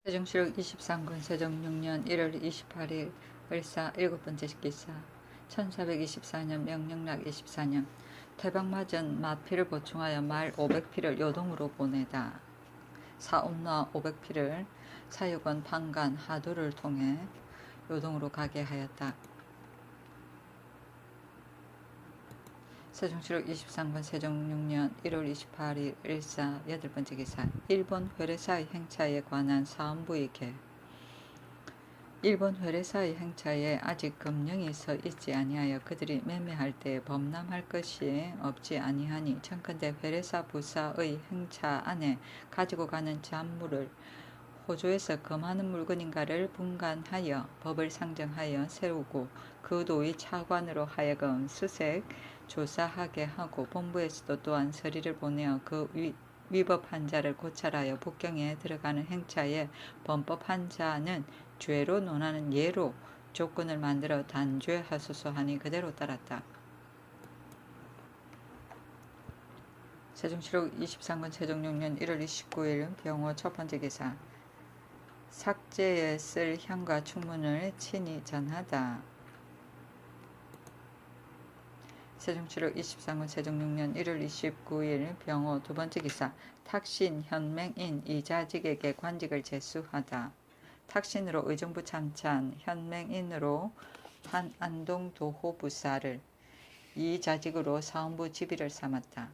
세종시록 23군 세종 6년 1월 28일 을사 7번째 기사 1424년 명령락 24년 태박맞은 마피를 보충하여 말 500피를 요동으로 보내다. 사옵나 500피를 사육원 판간 하도를 통해 요동으로 가게 하였다. 세종시록 23군 세종 6년 1월 28일 일사 8번째 기사 일본 회례사의 행차에 관한 사헌부의 개 일본 회례사의 행차에 아직 검령이 서 있지 아니하여 그들이 매매할 때 범람할 것이 없지 아니하니 청컨대 회례사 부사의 행차 안에 가지고 가는 잔물을 호조에서 검하는 물건인가를 분간하여 법을 상정하여 세우고 그 도의 차관으로 하여금 수색 조사하게 하고 본부에서도 또한 서리를 보내어 그 위법한 자를 고찰하여 북경에 들어가는 행차에 범법한 자는 죄로 논하는 예로 조건을 만들어 단죄하소서 하니 그대로 따랐다. 세종시록 23군 세종 6년 1월 29일 병호 첫 번째 기사 삭제에 쓸 향과 충문을 친히 전하다. 세종시록 23군 세종 6년 1월 29일 병호 두 번째 기사 탁신 현맹인 이자직에게 관직을 제수하다. 탁신으로 의정부 참찬, 현맹인으로 한안동 도호부사를 이자직으로 사헌부 지비를 삼았다.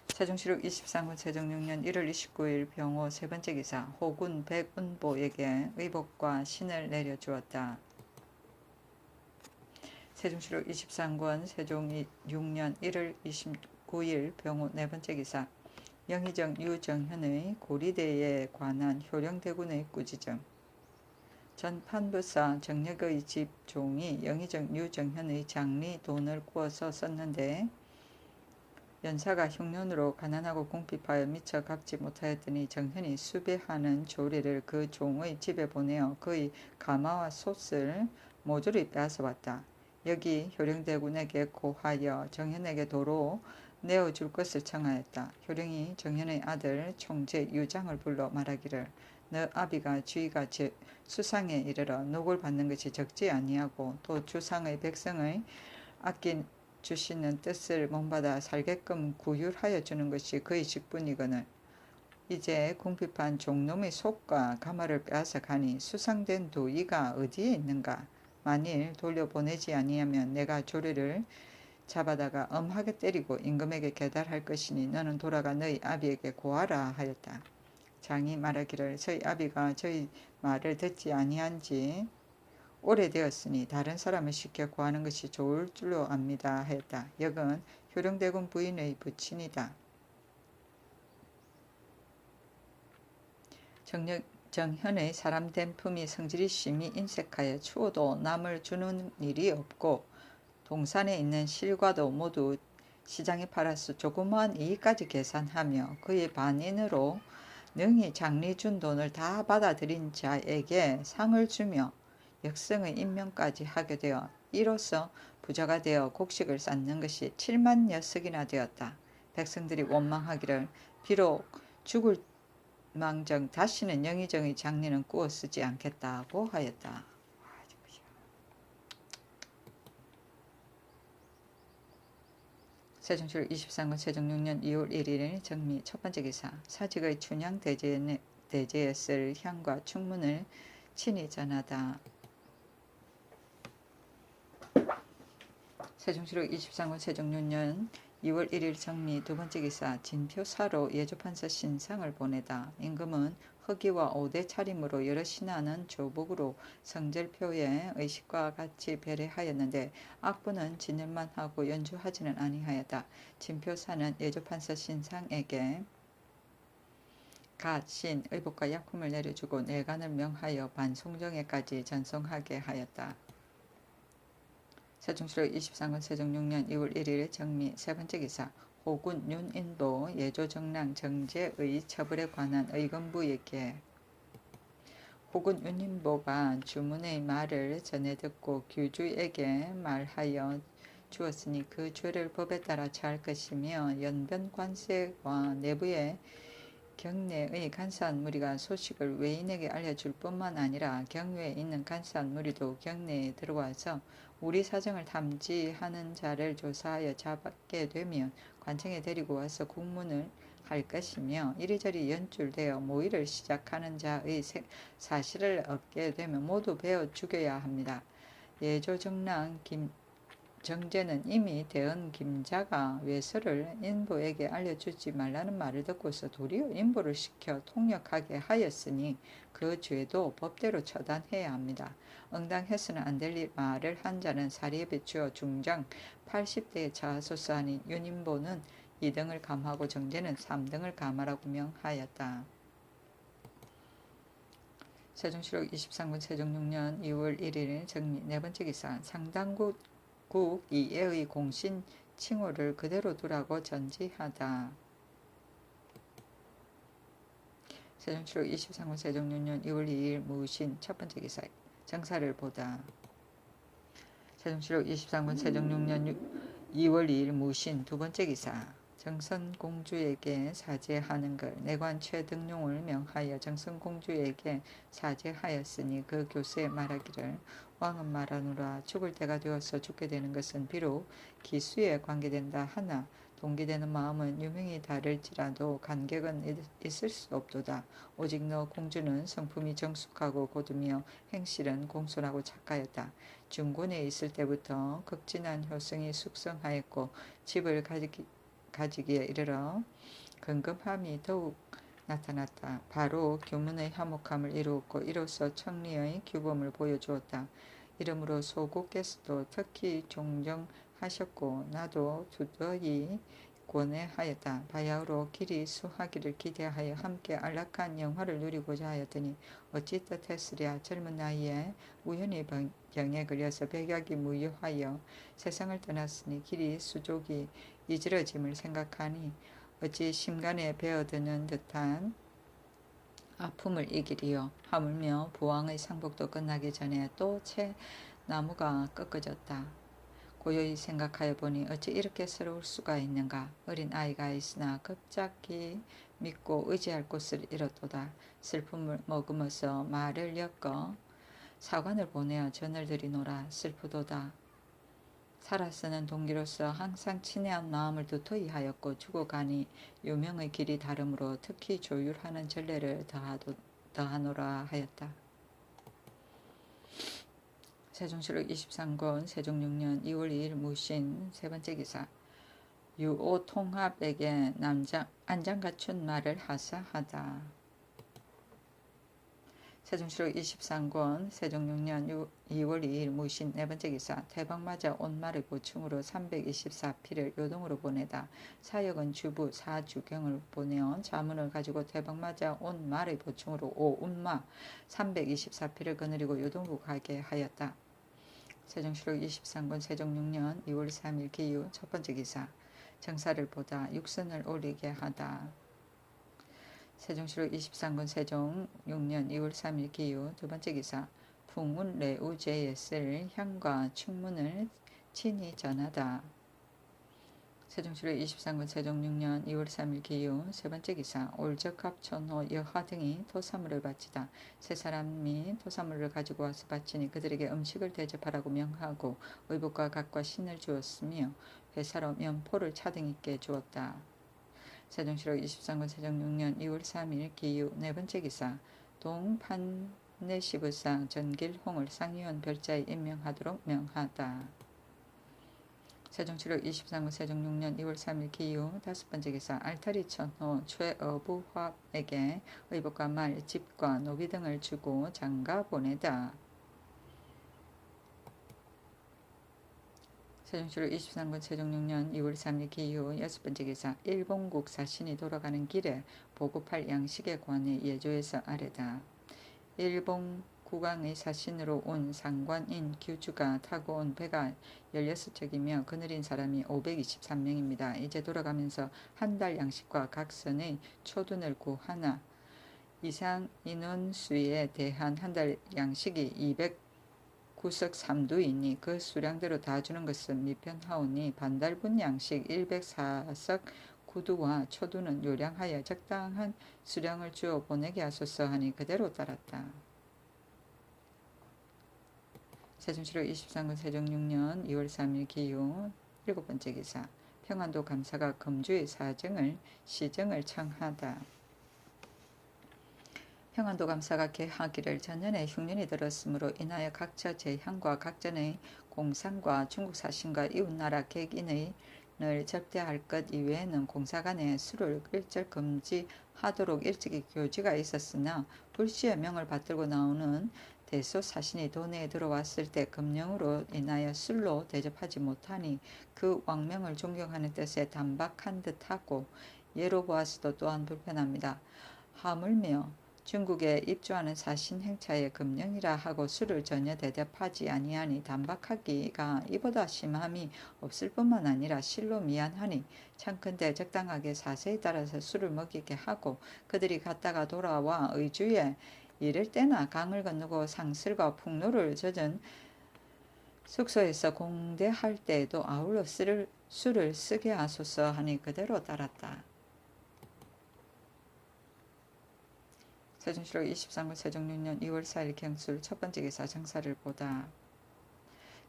세종시록 23군 세종 6년 1월 29일 병호 세 번째 기사 호군 백운보에게 의복과 신을 내려주었다. 세종시록 23군 세종 6년 1월 29일 병호 네 번째 기사 영의정 유정현의 고리대에 관한 효령대군의 꾸지점 전 판부사 정력의 집종이 영의정 유정현의 장리 돈을 구워서 썼는데 연사가 흉년으로 가난하고 궁핍하여 미처 갚지 못하였더니 정현이 수배하는 조리를 그 종의 집에 보내어 그의 가마와 솥을 모조리 빼앗아왔다. 여기 효령대군에게 고하여 정현에게 도로 내어줄 것을 청하였다. 효령이 정현의 아들 총재 유장을 불러 말하기를 너 아비가 주의가 수상에 이르러 녹을 받는 것이 적지 아니하고 또 주상의 백성의 아낀 주시는 뜻을 몸받아 살게끔 구휼하여 주는 것이 그의 직분이거늘 이제 궁핍한 종놈의 속과 가마를 빼앗아 가니 수상된 도의가 어디에 있는가? 만일 돌려보내지 아니하면 내가 조리를 잡아다가 엄하게 때리고 임금에게 계달할 것이니 너는 돌아가 너희 아비에게 고하라 하였다. 장이 말하기를 저희 아비가 저희 말을 듣지 아니한지 오래되었으니 다른 사람을 시켜 구하는 것이 좋을 줄로 압니다 하였다. 역은 효령대군 부인의 부친이다. 정현의 사람된 품이 성질이 심히 인색하여 추워도 남을 주는 일이 없고 동산에 있는 실과도 모두 시장에 팔아서 조그마한 이익까지 계산하며 그의 반인으로 능히 장리 준 돈을 다 받아들인 자에게 상을 주며 역성의 임명까지 하게 되어 이로써 부자가 되어 곡식을 쌓는 것이 7만 녀석이나 되었다. 백성들이 원망하기를 비록 죽을 망정 다시는 영의정의 장리는 꾸어 쓰지 않겠다고 하였다. 세종시록 23군 세종 6년 2월 1일 정미 첫 번째 기사 사직의 춘향 대제에 쓸 향과 충문을 친히 전하다. 세종시록 23군 세종 6년 2월 1일 정미 두 번째 기사 진표사로 예조판서 신상을 보내다. 임금은 허기와 5대 차림으로 여러 신하는 조복으로 성절표에 의식과 같이 배례하였는데 악부는 진열만 하고 연주하지는 아니하였다. 진표사는 예조판서 신상에게 갓, 신, 의복과 약품을 내려주고 내간을 명하여 반송정에까지 전송하게 하였다. 세종시록 23군 세종 6년 2월 1일 정미 세 번째 기사 호군 윤인보 예조정랑 정제의 처벌에 관한 의건부에게 호군 윤인보가 주문의 말을 전해 듣고 규주에게 말하여 주었으니 그 죄를 법에 따라 처할 것이며 연변관세와 내부의 경내의 간사한 무리가 소식을 외인에게 알려줄 뿐만 아니라 경외에 있는 간사한 무리도 경내에 들어와서 우리 사정을 탐지하는 자를 조사하여 잡게 되면 관청에 데리고 와서 국문을 할 것이며, 이리저리 연줄되어 모의를 시작하는 자의 사실을 얻게 되면 모두 베어 죽여야 합니다. 예조정랑 정제는 이미 대언 김자가 외서를 인부에게 알려주지 말라는 말을 듣고서 도리어 인부를 시켜 통역하게 하였으니 그 죄도 법대로 처단해야 합니다. 응당해서는 안 될 말을 한 자는 사리에 비추어 중장 80대에 처하소서 하니 윤인보는 2등을 감하고 정제는 3등을 감하라고 명하였다. 세종실록 23군 세종 6년 2월 1일 정리. 네 번째 기사. 상당국 이해의 공신 칭호를 그대로 두라고 전지하다. 세종실록 23군 세종 6년 2월 2일 무신. 첫 번째 기사. 정사를 보다. 세종실록 23군 세종 6년 2월 2일 무신. 두 번째 기사. 정선공주에게 사죄하는 걸. 내관 최등용을 명하여 정선공주에게 사죄하였으니 그 교수에 말하기를, 왕은 말하노라. 죽을 때가 되어서 죽게 되는 것은 비록 기수에 관계된다 하나 동기되는 마음은 유명히 다를지라도 간격은 있을 수 없도다. 오직 너 공주는 성품이 정숙하고 고두며 행실은 공손하고 착하였다. 중곤에 있을 때부터 극진한 효성이 숙성하였고 집을 가지기에 이르러 근검함이 더욱 나타났다. 바로 교문의 화목함을 이루었고 이로써 청리의 규범을 보여주었다. 이러므로 소국께서도 특히 종정하셨고 나도 두더히 권해하였다. 바야흐로 길이 수하기를 기대하여 함께 안락한 영화를 누리고자 하였더니 어찌 뜻했으랴. 젊은 나이에 우연히 병에 걸려서 백약이 무효하여 세상을 떠났으니 길이 수족이 이지러짐을 생각하니 어찌 심간에 베어드는 듯한 아픔을 이기리요. 하물며 부왕의 상복도 끝나기 전에 또 채 나무가 꺾어졌다. 고요히 생각하여 보니 어찌 이렇게 서러울 수가 있는가. 어린 아이가 있으나 급작히 믿고 의지할 곳을 잃었도다. 슬픔을 머금어서 말을 엮어 사관을 보내어 전을 드리노라. 슬프도다. 살아서는 동기로서 항상 친애한 마음을 두터이 하였고 죽어가니 유명의 길이 다름으로 특히 조율하는 전례를 더하노라 하였다. 세종실록 23권 세종 6년 2월 2일 무신. 세 번째 기사. 유오통합에게 안장 갖춘 말을 하사하다. 세종실록 23권 세종 6년 2월 2일 무신. 네 번째 기사. 태방맞아 온 말의 보충으로 324피를 요동으로 보내다. 사역은 주부 사주경을 보내어 자문을 가지고 태방맞아 온 말의 보충으로 오운마 324피를 거느리고 요동으로 가게 하였다. 세종실록 23권 세종 6년 2월 3일 기유. 첫 번째 기사. 정사를 보다 육선을 올리게 하다. 세종실록 23권 세종 6년 2월 3일 기유. 두 번째 기사. 풍운래우제에 쓸 향과 충문을 친히 전하다. 세종실록 23권 세종 6년 2월 3일 기유. 세 번째 기사. 올적합천호 여하 등이 토사물을 바치다. 세 사람이 토사물을 가지고 와서 바치니 그들에게 음식을 대접하라고 명하고 의복과 갓과 신을 주었으며 회사로 면포를 차등있게 주었다. 세종실록 23권 세종 6년 2월 3일 기유. 네 번째 기사. 동판내시부상 전길홍을 상위원 별자에 임명하도록 명하다. 세종실록 23권 세종 6년 2월 3일 기유. 다섯 번째 기사. 알타리 천호 최어부화에게 의복과 말, 집과 노비 등을 주고 장가 보내다. 세종실록 23권 세종 6년 2월 3일 기유. 여섯 번째 기사. 일본국 사신이 돌아가는 길에 보급할 양식에 관해 예조에서 아래다. 일본 국왕의 사신으로 온 상관인 규주가 타고 온 배가 16척이며 거느린 사람이 523명입니다. 이제 돌아가면서 한 달 양식과 각선의 초둔을 구하나 이상 인원수에 대한 한 달 양식이 209석 3두이니 그 수량대로 다 주는 것은 미편하오니 반달분 양식 104석 구두와 초두는 요량하여 적당한 수량을 주어 보내게 하소서 하니 그대로 따랐다. 세종시로 23군 세종 6년 2월 3일 기후 7번째 기사. 평안도 감사가 금주의 사정을 시정을 청하다. 평안도 감사가 개하기를 전년에 흉년이 들었으므로 인하여 각처 제향과 각전의 공산과 중국 사신과 이웃나라 객인의 늘 접대할 것 이외에는 공사 간에 술을 일절 금지하도록 일찍이 교지가 있었으나 불시의 명을 받들고 나오는 대소 사신이 도내에 들어왔을 때 금령으로 인하여 술로 대접하지 못하니 그 왕명을 존경하는 뜻에 단박한 듯하고 예로 보았어도 또한 불편합니다. 하물며 중국에 입주하는 사신 행차의 금령이라 하고 술을 전혀 대접하지 아니하니 단박하기가 이보다 심함이 없을 뿐만 아니라 실로 미안하니 참컨대 적당하게 사세에 따라서 술을 먹이게 하고 그들이 갔다가 돌아와 의주에 이를 때나 강을 건너고 상슬과 풍로를 젖은 숙소에서 공대할 때에도 아울러 술을 쓰게 하소서 하니 그대로 따랐다. 세종시로 23군 세종 6년 2월 4일 경술 첫번째 기사 정사를 보다.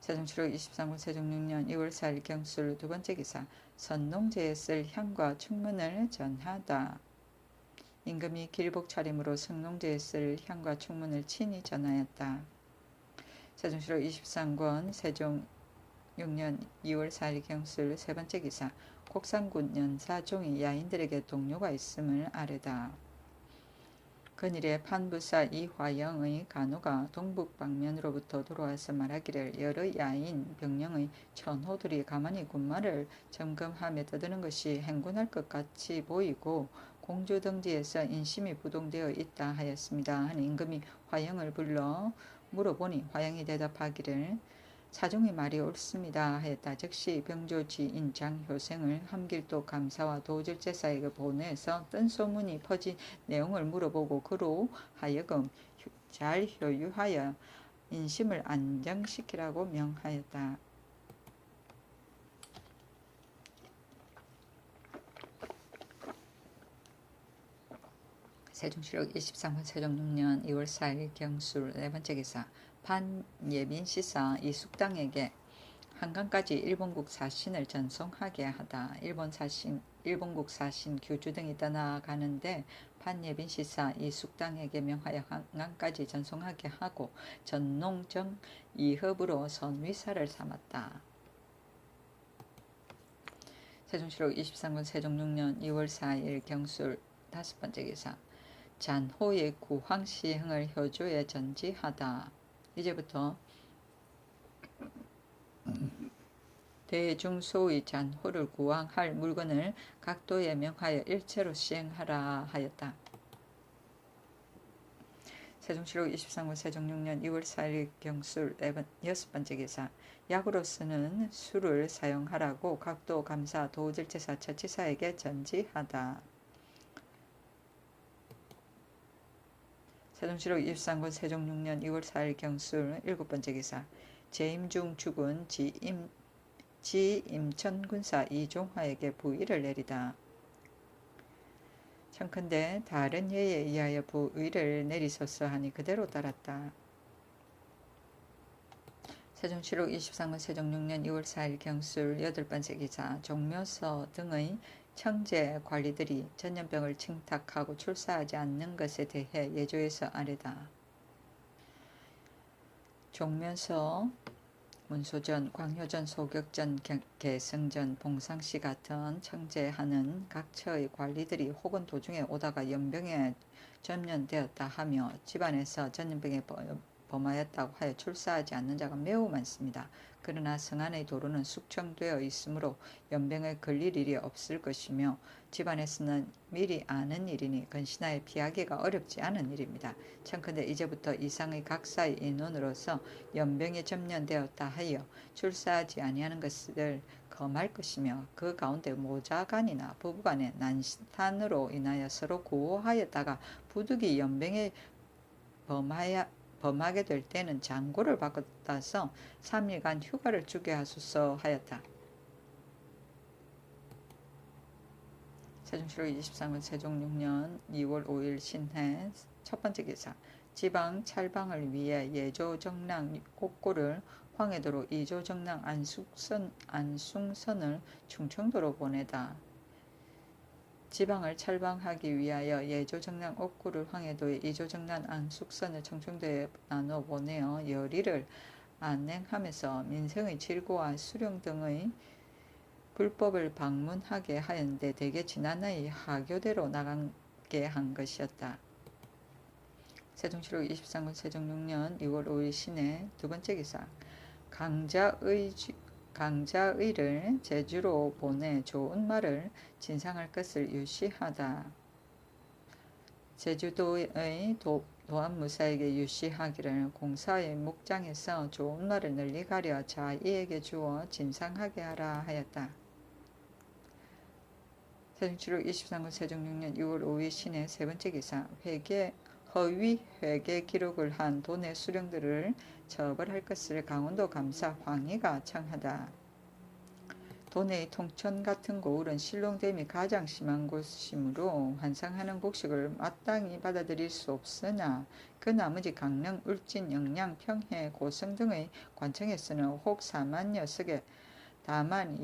세종시로 23군 세종 6년 2월 4일 경술 두번째 기사 선농제에 쓸 향과 충문을 전하다. 임금이 길복 차림으로 성농제에 쓸 향과 충문을 친히 전하였다. 세종시로 23권 세종 6년 2월 4일 경술 세번째 기사 곡산군 연사종이 야인들에게 동료가 있음을 아뢰다. 근일에 판부사 이화영의 간호가 동북방면으로부터 돌아와서 말하기를 여러 야인 병령의 천호들이 가만히 군마를 점검하며 떠드는 것이 행군할 것 같이 보이고 공주등지에서 인심이 부동되어 있다 하였습니다. 하니 임금이 화영을 불러 물어보니 화영이 대답하기를 사종의 말이 옳습니다 하였다. 즉시 병조지인 장효생을 함길도 감사와 도질제사에게 보내서 뜬 소문이 퍼진 내용을 물어보고 그로 하여금 잘 효유하여 인심을 안정시키라고 명하였다. 세종시록 23년 세종 6년 2월 4일 경술 네번째 기사 판예빈시사 이숙당에게 한강까지 일본국 사신을 전송하게 하다. 일본국 사신 규주 등이 떠나가는데 판예빈시사 이숙당에게 명하여 한강까지 전송하게 하고 전농정 이협으로 선위사를 삼았다. 세종시록 23군 세종 6년 2월 4일 경술 다섯번째 기사 잔호의 구황시행을 효조에 전지하다. 이제부터 대중소의 잔호를 구황할 물건을 각도에 명하여 일체로 시행하라 하였다. 세종시록 23군 세종 6년 2월 4일 경술 여섯번째 기사 약으로 쓰는 술을 사용하라고 각도 감사 도질제사 처치사에게 전지하다. 세종시록 23군 세종 6년 2월 4일 경술 7번째 기사 재임중 죽은 지임천군사 이종화에게 부의를 내리다. 청컨대 다른 예에 의하여 부의를 내리소서 하니 그대로 따랐다. 세종시록 23군 세종 6년 2월 4일 경술 8번째 기사 종묘서 등의 청제 관리들이 전염병을 칭탁하고 출사하지 않는 것에 대해 예조에서 아뢰다. 종묘서 문소전, 광효전, 소격전, 개성전, 봉상시 같은 청제하는 각처의 관리들이 혹은 도중에 오다가 연병에 전염되었다 하며 집안에서 전염병에 범하였다고 하여 출사하지 않는 자가 매우 많습니다. 그러나 성안의 도로는 숙청되어 있으므로 연병에 걸릴 일이 없을 것이며 집안에서는 미리 아는 일이니 근신하여 피하기가 어렵지 않은 일입니다. 청컨대 이제부터 이상의 각사의 인원으로서 연병에 점령되었다 하여 출사하지 아니하는 것을 검할 것이며 그 가운데 모자간이나 부부간의 난탄으로 인하여 서로 구호하였다가 부득이 연병에 범하게 될 때는 장고를 받아서 3일간 휴가를 주게 하소서 하였다. 세종시록 23년 세종 6년 2월 5일 신해 첫 번째 기사. 지방 찰방을 위해 예조정랑 옥고를 황해도로 이조정랑 안숭선을 충청도로 보내다. 지방을 찰방하기 위하여 예조정랑 옥구를 황해도에 이조정랑 안숙선을 청청도에 나눠 보내어 열의를 안행하면서 민생의 질고와 수령 등의 불법을 방문하게 하였는데 대개 지난해 하교대로 나가게 한 것이었다. 세종시록 23년 세종 6년 2월 5일 신해 두 번째 기사. 강자의를 제주로 보내 좋은 말을 진상할 것을 유시하다. 제주도의 도안무사에게 유시하기를 공사의 목장에서 좋은 말을 널리 가려 자이에게 주어 진상하게 하라 하였다. 세종시록 23년 세종 6년 6월 5일 신해 세 번째 기사. 허위 회계 기록을 한 돈의 수령들을 처벌할 것을 강원도 감사 황희가 청하다. 도내의 통천 같은 고을은 신롱댐이 가장 심한 곳이므로 환상하는 곡식을 마땅히 받아들일 수 없으나 그 나머지 강릉, 울진, 영양, 평해, 고성 등의 관청에서는 혹 4만여 석에 다만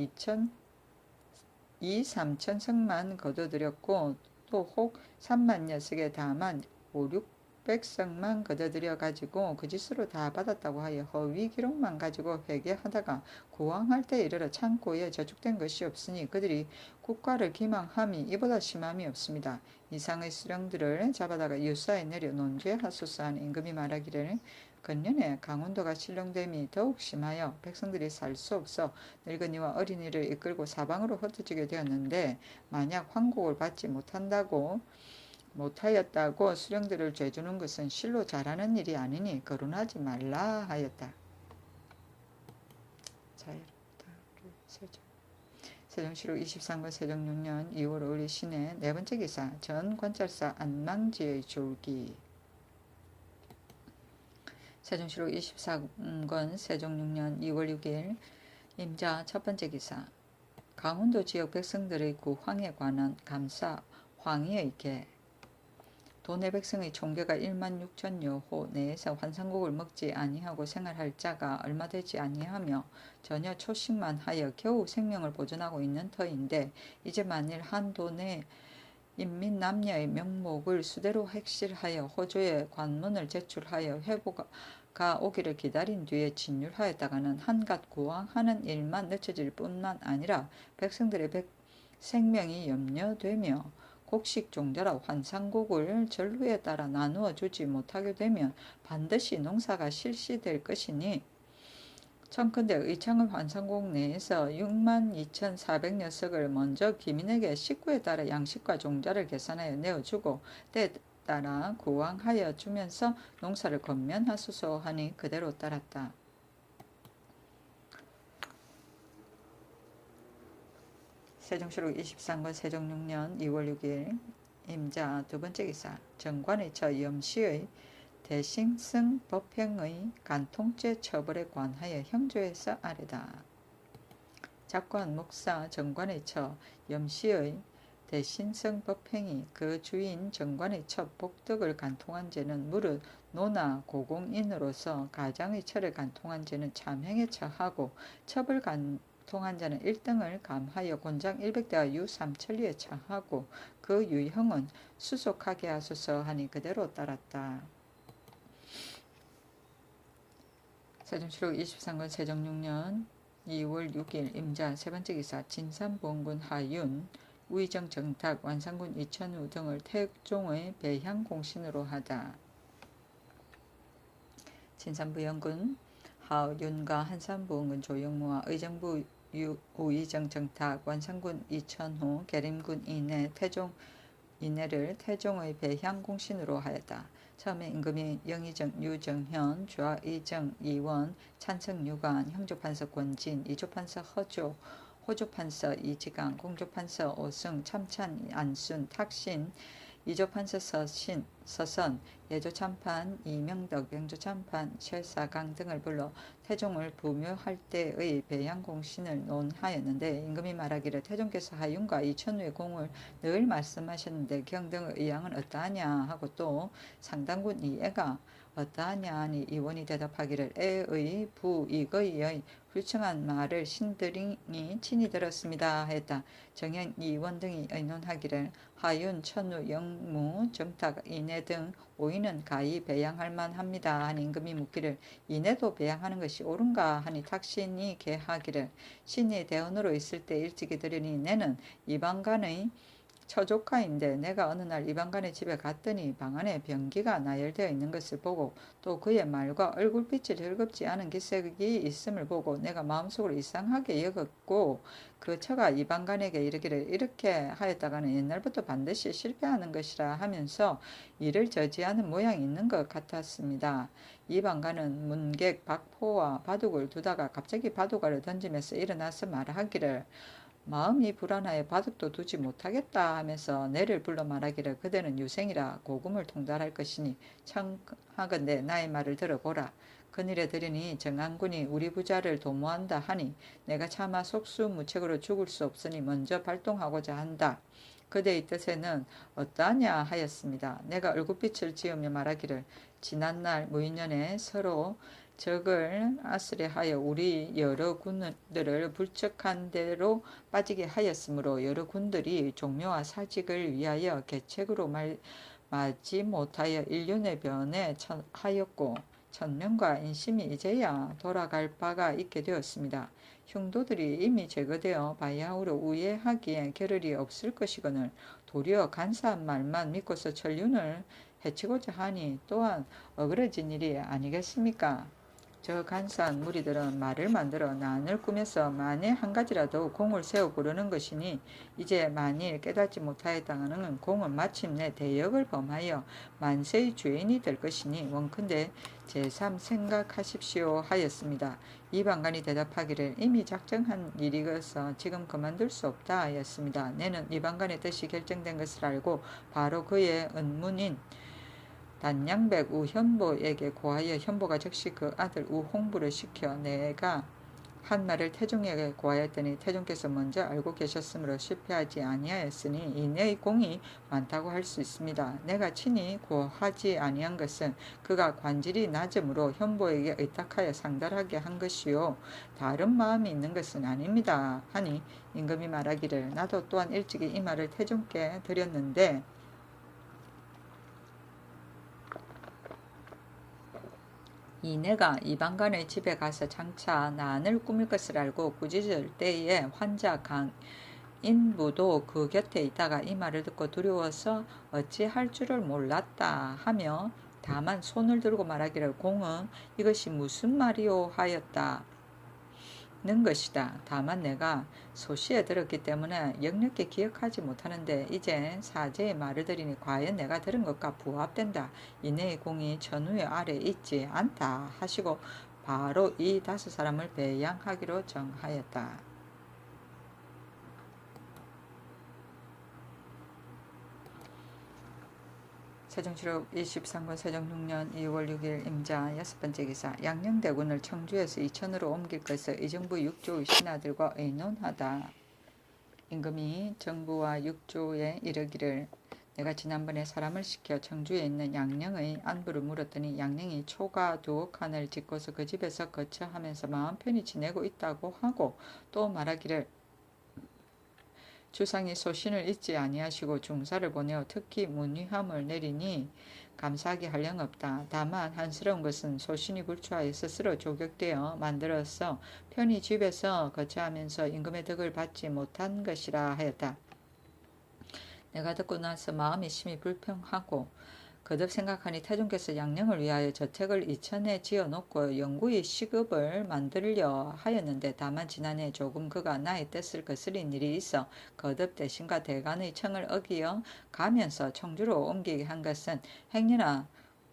2,3천 석만 거둬들였고 또 혹 3만여 석에 다만 5,600석만 거둬들여 가지고 그 짓으로 다 받았다고 하여 허위 기록만 가지고 회계하다가 고왕할 때 이르러 창고에 저축된 것이 없으니 그들이 국가를 기망함이 이보다 심함이 없습니다. 이상의 수령들을 잡아다가 유사에 내려 논죄하소서 하는 임금이 말하기를 근년에 강원도가 신롱됨이 더욱 심하여 백성들이 살 수 없어 늙은이와 어린이를 이끌고 사방으로 흩어지게 되었는데 만약 황곡을 받지 못하였다고 수령들을 죄주는 것은 실로 잘하는 일이 아니니 거론하지 말라 하였다. 자유롭다. 세종시록 23권 세종 6년 2월 5일 신해 네 번째 기사. 전 관찰사 안망지의 졸기. 세종시록 24권 세종 6년 2월 6일 임자 첫 번째 기사. 강원도 지역 백성들의 구황에 관한 감사 황희의 계. 도내 백성의 총계가 16,000여 호 내에서 환상곡을 먹지 아니하고 생활할 자가 얼마 되지 아니하며 전혀 초식만 하여 겨우 생명을 보존하고 있는 터인데 이제 만일 한 도내 인민 남녀의 명목을 수대로 핵실하여 호조에 관문을 제출하여 회보가 오기를 기다린 뒤에 진율하였다가는 한갓 구왕하는 일만 늦춰질 뿐만 아니라 백성들의 생명이 염려되며 곡식 종자라 환상곡을 전루에 따라 나누어 주지 못하게 되면 반드시 농사가 실시될 것이니 청컨대 의창의 환상곡 내에서 62,400녀석을 먼저 기민에게 식구에 따라 양식과 종자를 계산하여 내어주고 때에 따라 구왕하여 주면서 농사를 건면하소서 하니 그대로 따랐다. 세종시록 23권 세종 6년 2월 6일 임자 두 번째 기사. 정관의 처 염시의 대신승 법행의 간통죄 처벌에 관하여 형조에서 아래다. 작관 목사 정관의 처 염시의 대신성 법행이 그 주인 정관의 처 복덕을 간통한 죄는 무릇 노나 고공인으로서 가장의 처를 간통한 죄는 참행에 처하고 첩을 간통한 자는 1등을 감하여 곤장 100대와 유 3천리에 처하고 그 유형은 수속하게 하소서 하니 그대로 따랐다. 세종시록 23권 세종 6년 2월 6일 임자 세 번째 기사. 진산보원군 하윤, 우의정 정탁, 완산군 이천우 등을 태종의 배향공신으로 하다. 진산부영군 하윤과 한산보원군 조영무와 의정부 우의정 정탁, 완산군 이천후, 계림군 태종 이내를 태종의 배향공신으로 하였다. 처음에 임금이 영의정 유정현, 좌의정 이원, 찬성유관, 형조판서 권진, 이조판서 허조, 호조판서 이지강, 공조판서 오승, 참찬 안순, 탁신, 이조판서 서신, 서선, 예조참판, 이명덕, 명조참판, 쉘사강 등을 불러 태종을 부묘할 때의 배양공신을 논하였는데 임금이 말하기를 태종께서 하윤과 이천우의 공을 늘 말씀하셨는데 경등의 의향은 어떠하냐 하고 또 상당군 이애가 어떠하냐 하니 이원이 대답하기를 애의 부이거의 불청한 말을 신들이 친히 들었습니다 했다. 정현 이원 등이 의논하기를 하윤, 천우, 영무, 정탁, 이내 등 오인은 가히 배양할 만합니다 하니 임금이 묻기를 이내도 배양하는 것이 옳은가 하니 탁신이 개하기를 신이 대원으로 있을 때 일찍이 들으니 내는 이방간의 처조카인데 내가 어느 날 이방간의 집에 갔더니 방 안에 병기가 나열되어 있는 것을 보고 또 그의 말과 얼굴빛이 즐겁지 않은 기색이 있음을 보고 내가 마음속으로 이상하게 여겼고 그 처가 이방간에게 이르기를 이렇게 하였다가는 옛날부터 반드시 실패하는 것이라 하면서 이를 저지하는 모양이 있는 것 같았습니다. 이방간은 문객 박포와 바둑을 두다가 갑자기 바둑알을 던지면서 일어나서 말하기를 마음이 불안하여 바둑도 두지 못하겠다 하면서 내를 불러 말하기를 그대는 유생이라 고금을 통달할 것이니 청하건대 나의 말을 들어보라. 그늘에 들으니 정한군이 우리 부자를 도모한다 하니 내가 차마 속수무책으로 죽을 수 없으니 먼저 발동하고자 한다. 그대의 뜻에는 어떠하냐 하였습니다. 내가 얼굴빛을 지으며 말하기를 지난날 무인년에 서로 적을 아스레하여 우리 여러 군들을 불척한 대로 빠지게 하였으므로 여러 군들이 종묘와 사직을 위하여 계책으로 마지 못하여 인륜의 변에 하였고 천명과 인심이 이제야 돌아갈 바가 있게 되었습니다. 흉도들이 이미 제거되어 바야흐로 우예하기에 겨를이 없을 것이거늘 도리어 간사한 말만 믿고서 천륜을 해치고자 하니 또한 어그러진 일이 아니겠습니까? 저 간사한 무리들은 말을 만들어 난을 꾸며서 만에 한 가지라도 공을 세워 부르는 것이니 이제 만일 깨닫지 못하였다가는 공은 마침내 대역을 범하여 만세의 주인이 될 것이니 원컨대 제3 생각하십시오 하였습니다. 이방간이 대답하기를 이미 작정한 일이어서 지금 그만둘 수 없다 하였습니다. 내는 이방간의 뜻이 결정된 것을 알고 바로 그의 은문인 단양백 우현보에게 고하여 현보가 즉시 그 아들 우홍부를 시켜 내가 한 말을 태종에게 고하였더니 태종께서 먼저 알고 계셨으므로 실패하지 아니하였으니 이내의 공이 많다고 할 수 있습니다. 내가 친히 고하지 아니한 것은 그가 관질이 낮음으로 현보에게 의탁하여 상달하게 한 것이요 다른 마음이 있는 것은 아닙니다 하니 임금이 말하기를 나도 또한 일찍이 이 말을 태종께 드렸는데 이내가 이방간의 집에 가서 장차 난을 꾸밀 것을 알고 꾸짖을 때에 환자 강인부도 그 곁에 있다가 이 말을 듣고 두려워서 어찌할 줄을 몰랐다 하며 다만 손을 들고 말하기를 공은 이것이 무슨 말이오 하였다. 는 것이다. 다만 내가 소시에 들었기 때문에 역력히 기억하지 못하는데 이제 사제의 말을 들으니 과연 내가 들은 것과 부합된다. 이내의 공이 전우의 아래 있지 않다 하시고 바로 이 5사람을 배양하기로 정하였다. 세종실록 23권 세종 6년 2월 6일 임자 6번째 기사 양녕대군을 청주에서 이천으로 옮길 것을 의정부 6조의 신하들과 의논하다. 임금이 정부와 6조에 이르기를 내가 지난번에 사람을 시켜 청주에 있는 양녕의 안부를 물었더니 양녕이 초가 2칸을 짓고서 그 집에서 거처하면서 마음 편히 지내고 있다고 하고 또 말하기를 주상이 소신을 잊지 아니하시고 중사를 보내어 특히 문위함을 내리니 감사하게 할령없다. 다만 한스러운 것은 소신이 불초하여 스스로 조격되어 만들어서 편히 집에서 거처하면서 임금의 덕을 받지 못한 것이라 하였다. 내가 듣고 나서 마음이 심히 불평하고 거듭 생각하니 태종께서 양녕을 위하여 저택을 이천에 지어놓고 영구히 시급을 만들려 하였는데 다만 지난해 조금 그가 나의 뜻을 거스린 일이 있어 거듭 대신과 대간의 청을 어기어 가면서 청주로 옮기게 한 것은 행여나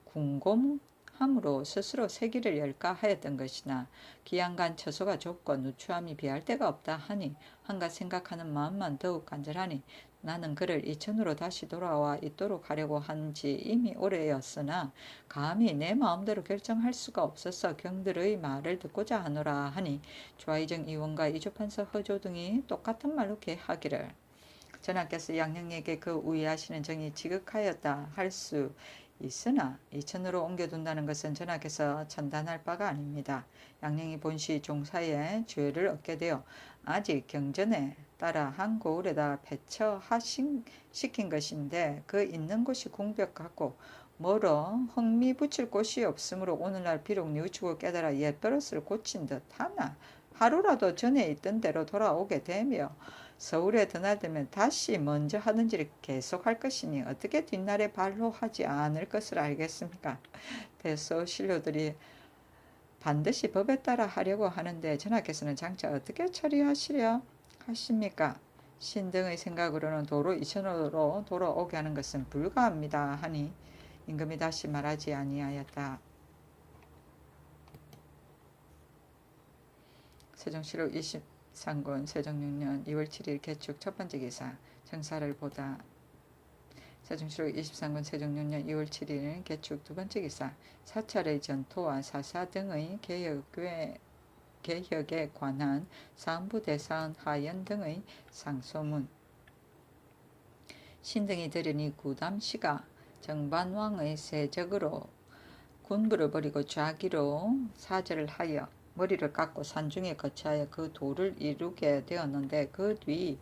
궁곰함으로 스스로 세기를 열까 하였던 것이나 기양간 처소가 좁고 누추함이 비할 데가 없다 하니 한갓 생각하는 마음만 더욱 간절하니 나는 그를 이천으로 다시 돌아와 있도록 하려고 한 지 이미 오래였으나 감히 내 마음대로 결정할 수가 없어서 경들의 말을 듣고자 하노라 하니 좌의정 의원과 이주판사 허조 등이 똑같은 말로 하기를 전하께서 양녕에게 그 우회하시는 정이 지극하였다 할 수 있으나 이천으로 옮겨둔다는 것은 전하께서 천단할 바가 아닙니다. 양녕이 본시 종사에 죄를 얻게 되어 아직 경전에 따라 한 고을에다 배처시킨 것인데 그 있는 곳이 궁벽 같고 멀어 흙미 붙일 곳이 없으므로 오늘날 비록 뉘우치고 깨달아 옛버릇을 고친 듯 하나 하루라도 전에 있던 대로 돌아오게 되며 서울에 드나들면 다시 먼저 하던 일을 계속할 것이니 어떻게 뒷날에 발로 하지 않을 것을 알겠습니까? 대소 신료들이 반드시 법에 따라 하려고 하는데 전하께서는 장차 어떻게 처리하시려 하십니까? 신등의 생각으로는 도로 이천으로 돌아오게 하는 것은 불가합니다 하니 임금이 다시 말하지 아니하였다. 세종실록 23권 세종 6년 2월 7일 개축 첫 번째 기사 정사를 보다. 세종실록 23권 세종 6년 2월 7일 개축 두 번째 기사 사찰의 전토와 사사 등의 개혁에 관한 사헌부대사헌 하연 등의 상소문. 신등이 들으니 구담시가 정반왕의 세적으로 군부를 버리고 좌기로 사절을 하여 머리를 깎고 산중에 거처하여 그 도를 이루게 되었는데 그 뒤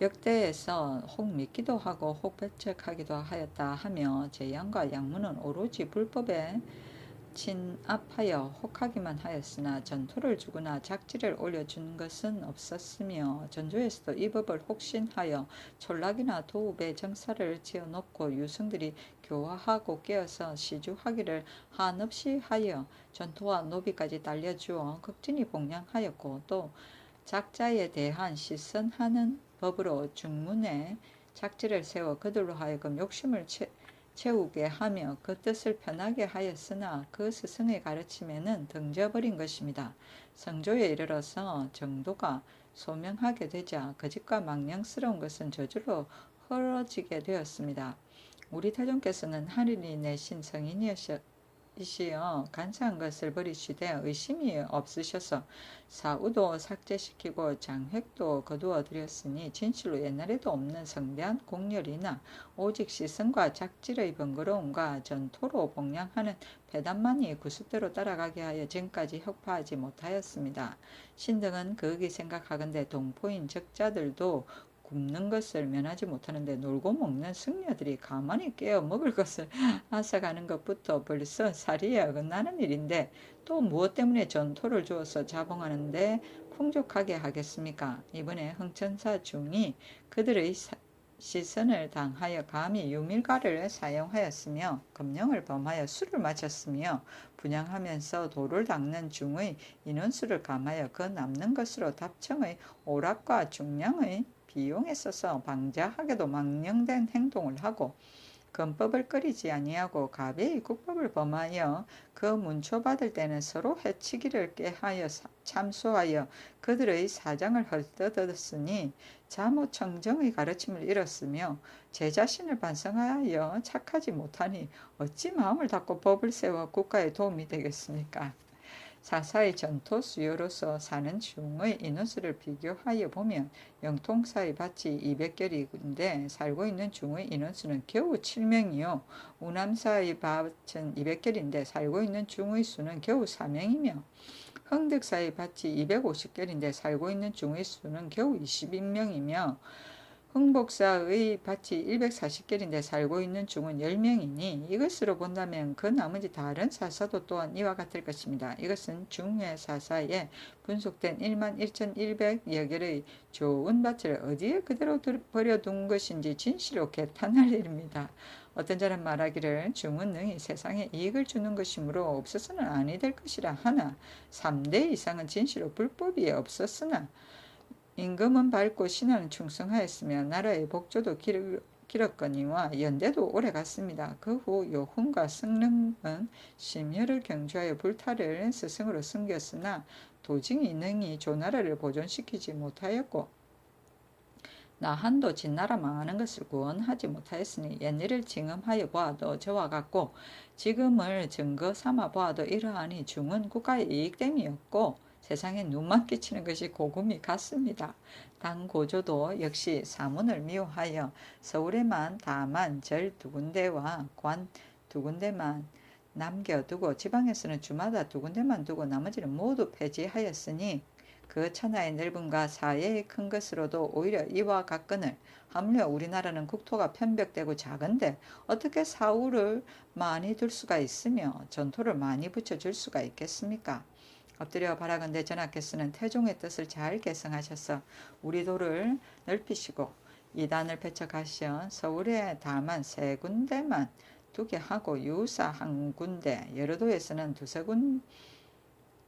역대에서 혹 믿기도 하고 혹 배척하기도 하였다 하며 제양과 양문은 오로지 불법에 진압하여 혹하기만 하였으나 전토를 주거나 작지를 올려준 것은 없었으며 전조에서도 이 법을 혹신하여 촌락이나 도읍에 정사를 지어놓고 유승들이 교화하고 깨어서 시주하기를 한없이 하여 전토와 노비까지 달려주어 극진히 복량하였고 또 작자에 대한 시선하는 법으로 중문에 작지를 세워 그들로 하여금 욕심을 채우게 하며 그 뜻을 편하게 하였으나 그 스승의 가르침에는 등져버린 것입니다. 성조에 이르러서 정도가 소명하게 되자 거짓과 망령스러운 것은 저절로 헐어지게 되었습니다. 우리 태종께서는 하늘이 내신 성인이시여 간사한 것을 버리시되 의심이 없으셔서 사우도 삭제시키고 장획도 거두어 드렸으니 진실로 옛날에도 없는 성대한 공렬이나 오직 시선과 작질의 번거로움과 전토로 복량하는 배단만이 구습대로 따라가게 하여 지금까지 혁파하지 못하였습니다. 신등은 거기 생각하건대 동포인 적자들도 굶는 것을 면하지 못하는데 놀고 먹는 승려들이 가만히 깨어 먹을 것을 앗아가는 것부터 벌써 살이에 어긋나는 일인데 또 무엇 때문에 전토를 주어서 자봉하는데 풍족하게 하겠습니까? 이번에 흥천사 중이 그들의 시선을 당하여 감히 유밀가를 사용하였으며 금령을 범하여 술을 마셨으며 분양하면서 도를 닦는 중의 인원수를 감하여 그 남는 것으로 답청의 오락과 중량의 비용에 써서 방자하게도 망령된 행동을 하고 건법을 꺼리지 아니하고 가베의 국법을 범하여 그 문초받을 때는 서로 해치기를 꾀하여 참소하여 그들의 사장을 헐뜯었으니 자모 청정의 가르침을 잃었으며 제 자신을 반성하여 착하지 못하니 어찌 마음을 닫고 법을 세워 국가에 도움이 되겠습니까? 사사의 전토 수요로서 사는 중의 인원수를 비교하여 보면 영통사의 밭이 200결인데 살고 있는 중의 인원수는 겨우 7명이요 우남사의 밭은 200결인데 살고 있는 중의 수는 겨우 4명이며 흥덕사의 밭이 250결인데 살고 있는 중의 수는 겨우 21명이며 흥복사의 밭이 140결인데 살고 있는 중은 10명이니 이것으로 본다면 그 나머지 다른 사사도 또한 이와 같을 것입니다. 이것은 중외 사사에 분속된 11,100여 결의 좋은 밭을 어디에 그대로 버려둔 것인지 진실로 개탄할 일입니다. 어떤 자는 말하기를 중은 능히 세상에 이익을 주는 것이므로 없어서는 아니 될 것이라 하나 3대 이상은 진실로 불법이 없었으나 임금은 밝고 신하는 충성하였으며 나라의 복조도 길었거니와 연대도 오래갔습니다. 그 후 요훈과 승릉은 심혈을 경주하여 불타를 스승으로 숨겼으나 도징이 능히 조나라를 보존시키지 못하였고 나 한도 진나라 망하는 것을 구원하지 못하였으니 옛일을 징험하여 보아도 저와 같고 지금을 증거 삼아 보아도 이러하니 중은 국가의 이익됨이었고 세상에 눈만 끼치는 것이 고금이 같습니다. 당 고조도 역시 사문을 미워하여 서울에만 다만 절 2군데와 관 2군데만 남겨두고 지방에서는 주마다 2군데만 두고 나머지는 모두 폐지하였으니 그 천하의 넓음과 사예의 큰 것으로도 오히려 이와 같거늘 하물며 우리나라는 국토가 편벽되고 작은데 어떻게 사울을 많이 둘 수가 있으며 전토를 많이 붙여줄 수가 있겠습니까? 엎드려 바라건대 전하께서는 태종의 뜻을 잘 계승하셔서 우리 도를 넓히시고 이단을 펼쳐가시어 서울에 다만 3군데만 두게 하고 유사 1군데 여러 도에서는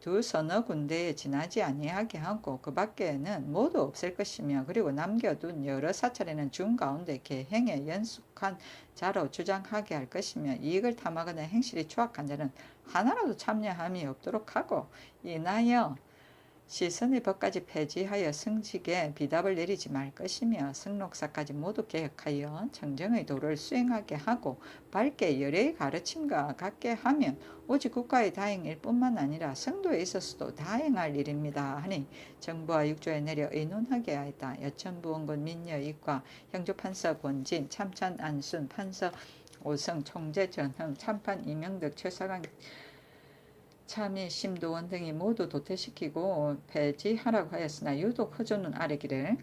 두서너 군데에 지나지 아니하게 하고 그 밖에는 모두 없앨 것이며 그리고 남겨둔 여러 사찰에는 중 가운데 계행에 연숙한 자로 주장하게 할 것이며 이익을 탐하거나 행실이 추악한 자는 하나라도 참여함이 없도록 하고 인하여 시선의 법까지 폐지하여 승직에 비답을 내리지 말 것이며 승록사까지 모두 개혁하여 청정의 도를 수행하게 하고 밝게 열의 가르침과 같게 하면 오직 국가의 다행일 뿐만 아니라 성도에 있어서도 다행할 일입니다 하니 정부와 육조에 내려 의논하게 하였다. 여천부원군 민여익과 형조판서 권진 참찬 안순 판서 오성 총재 전흥 참판 이명덕 최사강 참이 심도원 등이 모두 도태시키고 폐지하라고 하였으나 유독 허조는 아래기를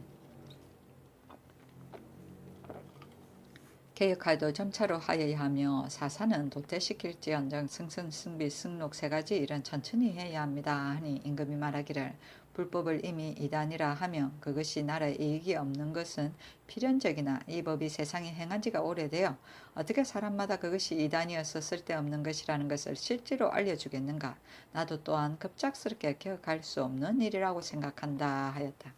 개혁하여도 점차로 하여야 하며 사사는 도태시킬지언정 승선 승비 승록 3가지 일은 천천히 해야 합니다 하니 임금이 말하기를 불법을 이미 이단이라 하며 그것이 나라에 이익이 없는 것은 필연적이나 이 법이 세상에 행한 지가 오래되어 어떻게 사람마다 그것이 이단이어서 쓸데없는 것이라는 것을 실제로 알려주겠는가. 나도 또한 급작스럽게 기억할 수 없는 일이라고 생각한다 하였다.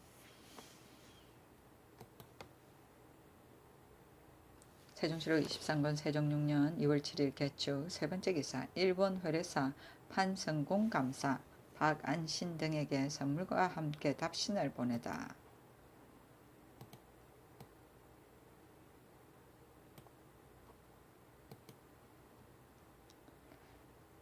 세종시록 23권 세종 6년 2월 7일 개축 세번째 기사 일본 회례사 판성공 감사 박안신 등에게 선물과 함께 답신을 보내다.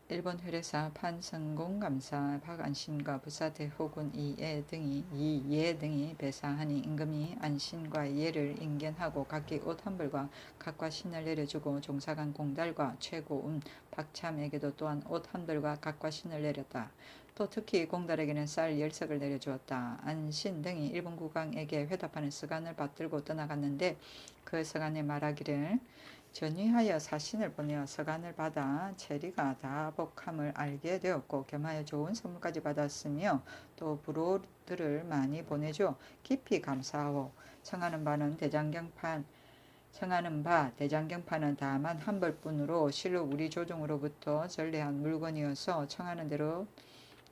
일본 회례사 판성공 감사 박안신과 부사대호군 이예 등이 배사하니 임금이 안신과 예를 인견하고 각기 옷 한 벌과 각과 신을 내려주고 종사관 공달과 최고음 박참에게도 또한 옷 한 벌과 각과 신을 내렸다. 또 특히 공달에게는 쌀 10석을 내려주었다. 안신 등이 일본 국왕에게 회답하는 서간을 받들고 떠나갔는데 그 서간에 말하기를 전위하여 사신을 보내어 서간을 받아 체리가 다복함을 알게 되었고 겸하여 좋은 선물까지 받았으며 또 부로들을 많이 보내줘 깊이 감사하오. 청하는 바 대장경판은 다만 한 벌뿐으로 실로 우리 조정으로부터 전래한 물건이어서 청하는 대로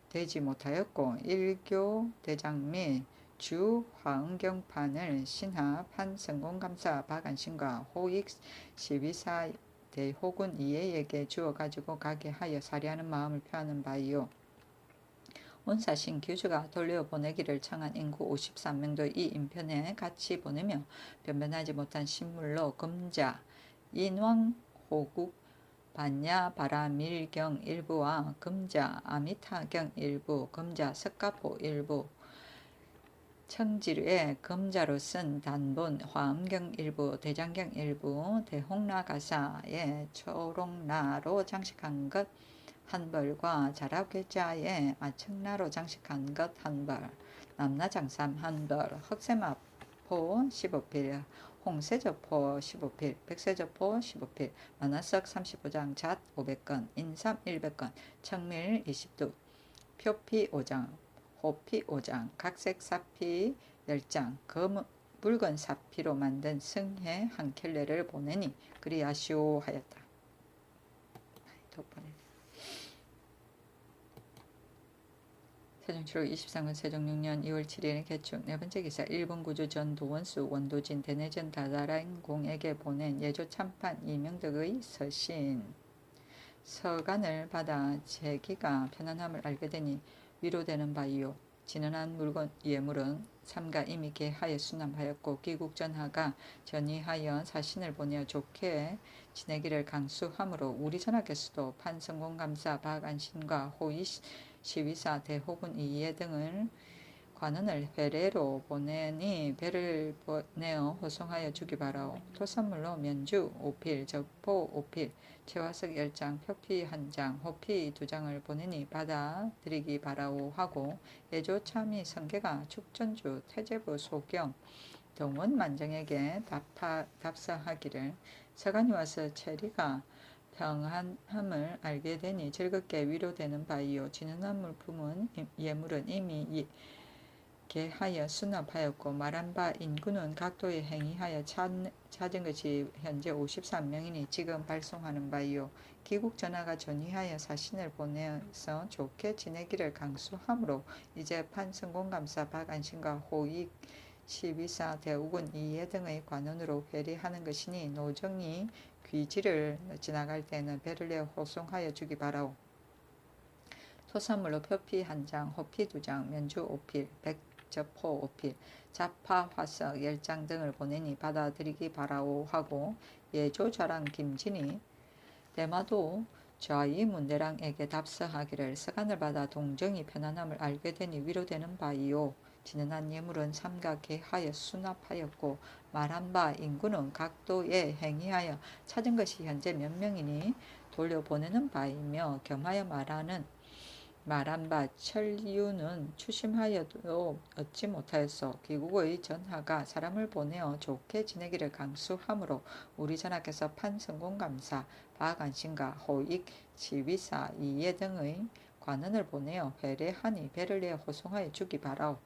되지 못하였고 일교 대장 및 주 화응경판을 신하 판성공감사 박안신과 호익 시비사 대호군 이해에게 주어 가지고 가게 하여 살이하는 마음을 표하는 바이요. 온사신 규주가 돌려보내기를 청한 인구 53명도 이 인편에 같이 보내며 변변하지 못한 신물로 금자 인왕 호국 반야 바라밀경 일부와 금자 아미타경 일부 금자 석가포 일부 청지류의 금자로 쓴 단본 화엄경 일부 대장경 일부 대홍라가사의 초롱라로 장식한 것 한 벌과 자라괴자의 아청라로 장식한 것 한 벌, 남나장삼 한 벌, 흑세마포 15필, 홍세저포 15필, 백세저포 15필, 만화석 35장, 잣 500건, 인삼 100건, 청밀 20두, 표피 5장, 호피 5장, 각색 사피 10장, 붉은 사피로 만든 승해 한 켤레를 보내니 그리하시오 하였다. 세종시록 23권 세종 6년 2월 7일 개축 네번째 기사 일본 구주 전 도원수 원도진 대내전 다다라인공에게 보낸 예조 참판 이명덕의 서신 서간을 받아 제기가 편안함을 알게 되니 위로되는 바이요. 진언한 물건 예물은 삼가 이미 계하여 수납하였고 귀국 전하가 전이하여 사신을 보내어 좋게 지내기를 강수하므로 우리 전하께서도 판성공감사 박안신과 호의 시위사 대호군 이해 등을 관원을 회례로 보내니 배를 보내어 호송하여 주기 바라오. 토산물로 면주 5필, 적포 5필, 채화석 10장, 표피 1장, 호피 2장을 보내니 받아 드리기 바라오 하고 예조 참이 성계가 축전주 태제부 소경 동원 만정에게 답사하기를 서간이 와서 체리가 평안함을 알게 되니 즐겁게 위로되는 바이요. 진언한 물품은 예물은 이미 계하여 수납하였고 말한 바 인구는 각도에 행위하여 찾은 것이 현재 53명이니 지금 발송하는 바이요. 귀국 전하가 전이하여 사신을 보내서 좋게 지내기를 강수하므로 이제 판성공감사 박안신과 호익 시비사 대우군 이해 등의 관원으로 회례하는 것이니 노정이 귀지를 지나갈 때는 배를 내어 호송하여 주기 바라오. 토산물로 표피 1장, 호피 2장, 면주 5필, 백저포 5필, 자파 화석 10장 등을 보내니 받아들이기 바라오 하고 예조자랑 김진이 대마도 좌이 문대랑에게 답서하기를 서간을 받아 동정이 편안함을 알게 되니 위로되는 바이요. 진언한 예물은 삼가계하여 수납하였고 말한 바 인구는 각도에 행위하여 찾은 것이 현재 몇 명이니 돌려보내는 바이며 겸하여 말한 바 천류는 추심하여도 얻지 못하였소. 귀국의 전하가 사람을 보내어 좋게 지내기를 강수하므로 우리 전하께서 판성공감사 박안신과 호익 지위사 이해 등의 관원을 보내어 회례하니 배를 내어 호송하여 주기 바라오.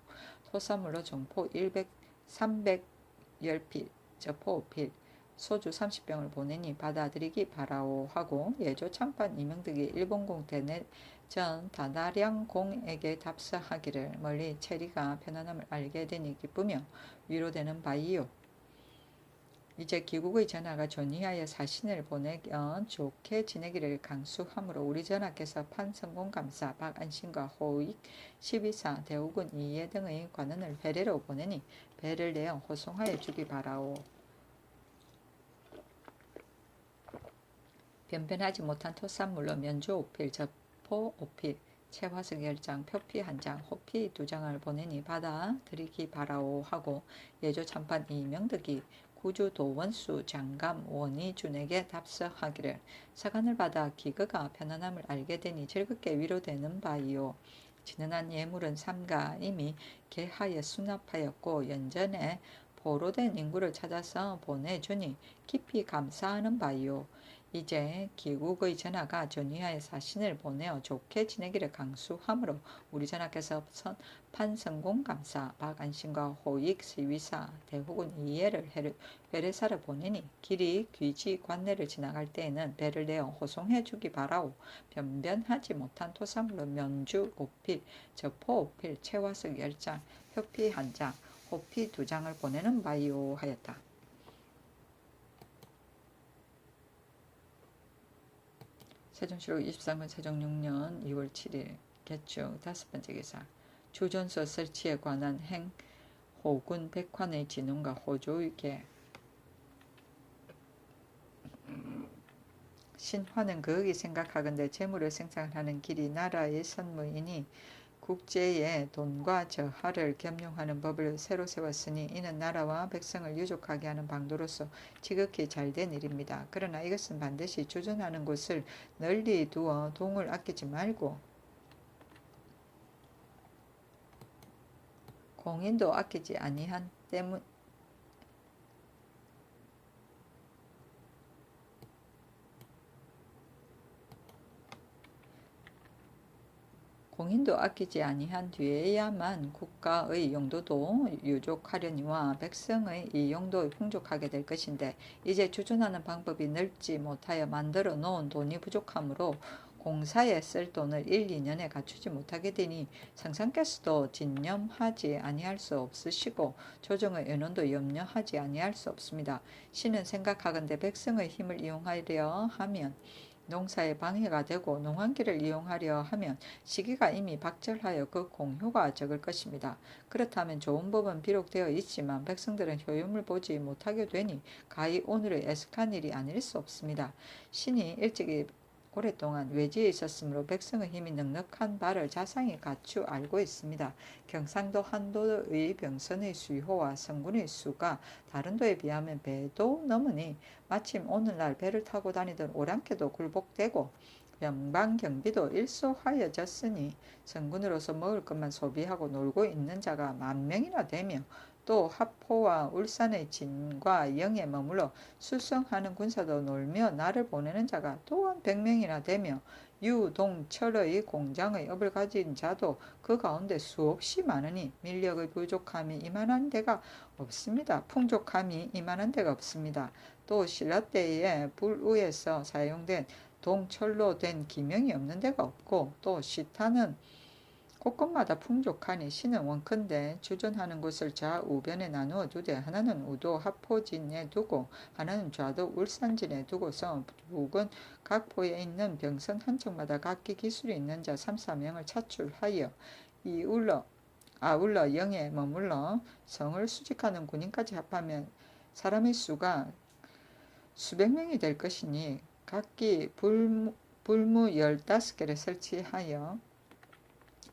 토사물로 정포 310필, 저포 5필, 소주 30병을 보내니 받아들이기 바라오 하고 예조 참판 이명득이 일본공 대내전 다나량공에게 답사하기를 멀리 체리가 편안함을 알게 되니 기쁘며 위로되는 바이요. 이제 귀국의 전하가 전이하여 사신을 보내겨 좋게 지내기를 강수하므로 우리 전하께서 판성공감사 박안신과 호익 시비사 대우군 이해 등의 관원을 회례로 보내니 배를 내어 호송하여 주기 바라오. 변변하지 못한 토산물로 면주 5필, 저포 5필, 채화석 10장, 표피 1장, 호피 2장을 보내니 받아 드리기 바라오 하고 예조 참판 이명득이 구주 도원수 장감 원희준에게 답서하기를 서간을 받아 기거가 편안함을 알게 되니 즐겁게 위로되는 바이요. 진언한 예물은 삼가 이미 계하여 수납하였고 연전에 보로된 인구를 찾아서 보내주니 깊이 감사하는 바이요. 이제 귀국의 전하가 전이하여 사신을 보내어 좋게 지내기를 강수하므로 우리 전하께서 판성공감사 박안신과 호익 시위사 대호군 이해를 회례사를 보내니 길이 귀지 관내를 지나갈 때에는 배를 내어 호송해 주기 바라오. 변변하지 못한 토산물로 면주 5필, 저포 5필, 채화석 10장, 표피 1장, 호피 2장을 보내는 바이오 하였다. 세종시록 23년 세종 6년 2월 7일 개축 5번째 기사 주전서 설치에 관한 행 호군 백환의 진흥과 호조의 신화는 거기 생각하건대 재물을 생산하는 길이 나라의 선무이니 국제의 돈과 저하를 겸용하는 법을 새로 세웠으니 이는 나라와 백성을 유족하게 하는 방도로서 지극히 잘된 일입니다. 그러나 이것은 반드시 주둔하는 곳을 널리 두어 동을 아끼지 말고 공인도 아끼지 아니한 때문 공인도 아끼지 아니한 뒤에야만 국가의 용도도 유족하려니와 백성의 이 용도 풍족하게 될 것인데 이제 주둔하는 방법이 넓지 못하여 만들어 놓은 돈이 부족하므로 공사에 쓸 돈을 1, 2년에 갖추지 못하게 되니 상상께서도 진념하지 아니할 수 없으시고 조정의 연원도 염려하지 아니할 수 없습니다. 신은 생각하건대 백성의 힘을 이용하려 하면 농사에 방해가 되고 농한기를 이용하려 하면 시기가 이미 박절하여 그 공효가 적을 것입니다. 그렇다면 좋은 법은 비록 되어 있지만 백성들은 효용을 보지 못하게 되니 가히 오늘의 애석한 일이 아닐 수 없습니다. 신이 일찍이 오랫동안 외지에 있었으므로 백성의 힘이 넉넉한 바를 자상히 갖추 알고 있습니다. 경상도 한도의 병선의 수효와 성군의 수가 다른 도에 비하면 배도 넘으니 마침 오늘날 배를 타고 다니던 오랑캐도 굴복되고 영방경비도 일소하여졌으니 성군으로서 먹을 것만 소비하고 놀고 있는 자가 10,000명이나 되며 또 합포와 울산의 진과 영에 머물러 수성하는 군사도 놀며 날을 보내는 자가 또한 100명이나 되며 유, 동, 철의 공장의 업을 가진 자도 그 가운데 수없이 많으니 민력의 부족함이 이만한 데가 없습니다. 풍족함이 이만한 데가 없습니다. 또 신라 때에 불우에서 사용된 동철로 된 기명이 없는 데가 없고 또 시타는 곳곳마다 풍족하니 신은 원컨대 주전하는 곳을 좌우변에 나누어 두되 하나는 우도 합포진에 두고 하나는 좌도 울산진에 두고서 북은 각 포에 있는 병선 한 척마다 각기 기술이 있는 자 3, 4명을 차출하여 아울러 영에 머물러 성을 수직하는 군인까지 합하면 사람의 수가 수백 명이 될 것이니 각기 불무 15개를 설치하여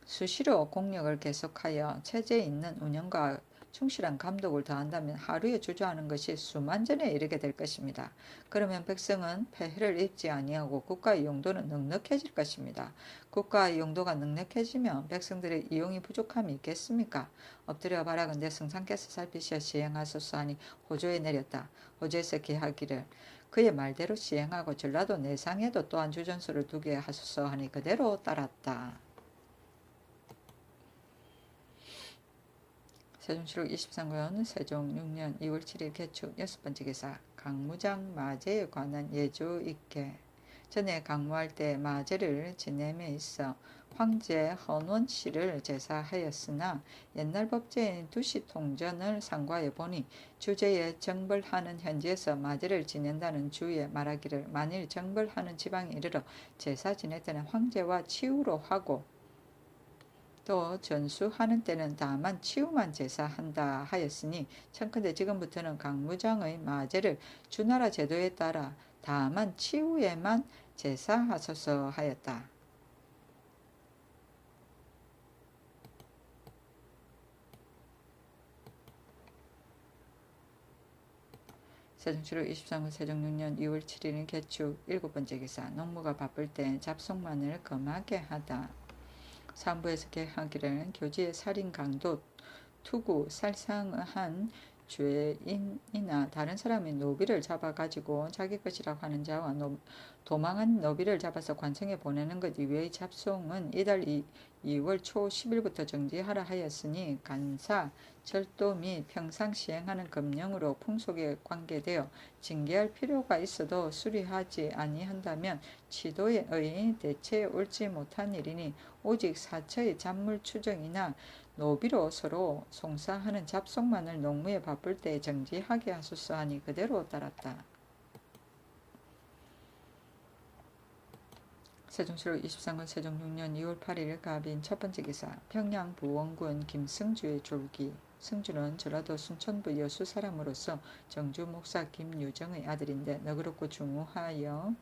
수시로 공력을 계속하여 체제 있는 운영과 충실한 감독을 더한다면 하루에 주저하는 것이 수만 전에 이르게 될 것입니다. 그러면 백성은 폐해를 입지 아니하고 국가의 용도는 넉넉해질 것입니다. 국가의 용도가 넉넉해지면 백성들의 이용이 부족함이 있겠습니까? 엎드려 바라건대 성상께서 살피시어 시행하소서 하니 호조에 내렸다. 호조에서 기하기를 그의 말대로 시행하고 전라도 내상에도 또한 주전소를 두게 하소서 하니 그대로 따랐다. 세종실록 23권 세종 6년 2월 7일 개축 6번째 기사 강무장 마제에 관한 예조 있게 전에 강무할 때 마제를 지냄에 있어 황제 헌원씨를 제사하였으나 옛날 법제인 두시 통전을 상고하여 보니 주제에 정벌하는 현지에서 마제를 지낸다는 주에 말하기를 만일 정벌하는 지방에 이르러 제사 지낼 때는 황제와 치우로 하고 또 전수하는 때는 다만 치우만 제사한다 하였으니 청컨대 지금부터는 강무장의 마제를 주나라 제도에 따라 다만 치우에만 제사하소서 하였다. 세종실록 23년 세종 6년 2월 7일인 개축 7번째 기사 농무가 바쁠 때 잡송만을 금하게 하다. 사부에서 계하기를 교지의 살인 강도 투구 살상한 죄인이나 다른 사람이 노비를 잡아가지고 자기 것이라고 하는 자와 도망한 노비를 잡아서 관청에 보내는 것 이외의 잡송은 이달 2월 초 10일부터 정지하라 하였으니 간사, 절도 및 평상 시행하는 금령으로 풍속에 관계되어 징계할 필요가 있어도 수리하지 아니한다면 치도의 대체에 옳지 못한 일이니 오직 사처의 잡물 추정이나 노비로 서로 송사하는 잡송만을 농무에 바쁠 때 정지하게 하소서 하니 그대로 따랐다. 세종실록 23권 세종 6년 2월 8일 갑인 첫번째 기사 평양 부원군 김승주의 졸기 승주는 전라도 순천부 여수 사람으로서 정주 목사 김유정의 아들인데 너그럽고 중후하여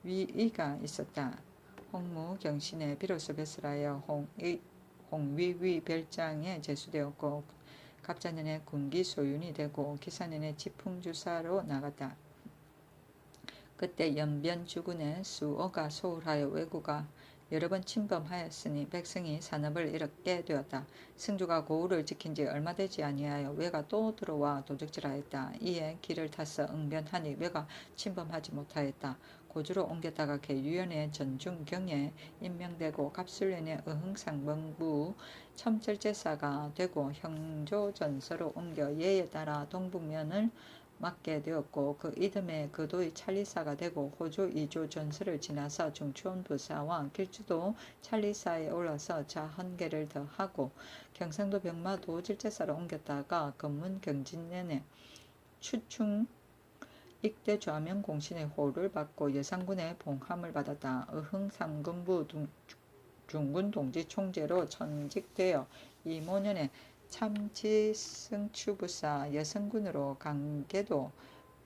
위의가 있었다. 홍무 경신에 비로소 배설하여 홍위위 별장에 제수되었고 갑자년에 군기 소윤이 되고 기사년에 지풍주사로 나갔다. 그때 연변주군의 수어가 소홀하여 왜구가 여러 번 침범하였으니 백성이 산업을 잃게 되었다. 승주가 고을을 지킨 지 얼마 되지 아니하여 왜가 또 들어와 도적질하였다. 이에 길을 타서 응변하니 왜가 침범하지 못하였다. 고주로 옮겼다가 계유연의 전중경에 임명되고 갑술련의 의흥상봉부 첨절제사가 되고 형조전서로 옮겨 예에 따라 동북면을 맡게 되었고 그 이듬해 그도의 찰리사가 되고 호주 2조 전설을 지나서 중추원 부사와 길주도 찰리사에 올라서 자헌계를 더하고 경상도 병마 도질제사로 옮겼다가 금문 경진년에 추충 익대 좌명 공신의 호를 받고 여상군의 봉함을 받았다. 어흥 3군부 중군 동지 총재로 천직되어 이모년에 참지승추부사 여성군으로 강계도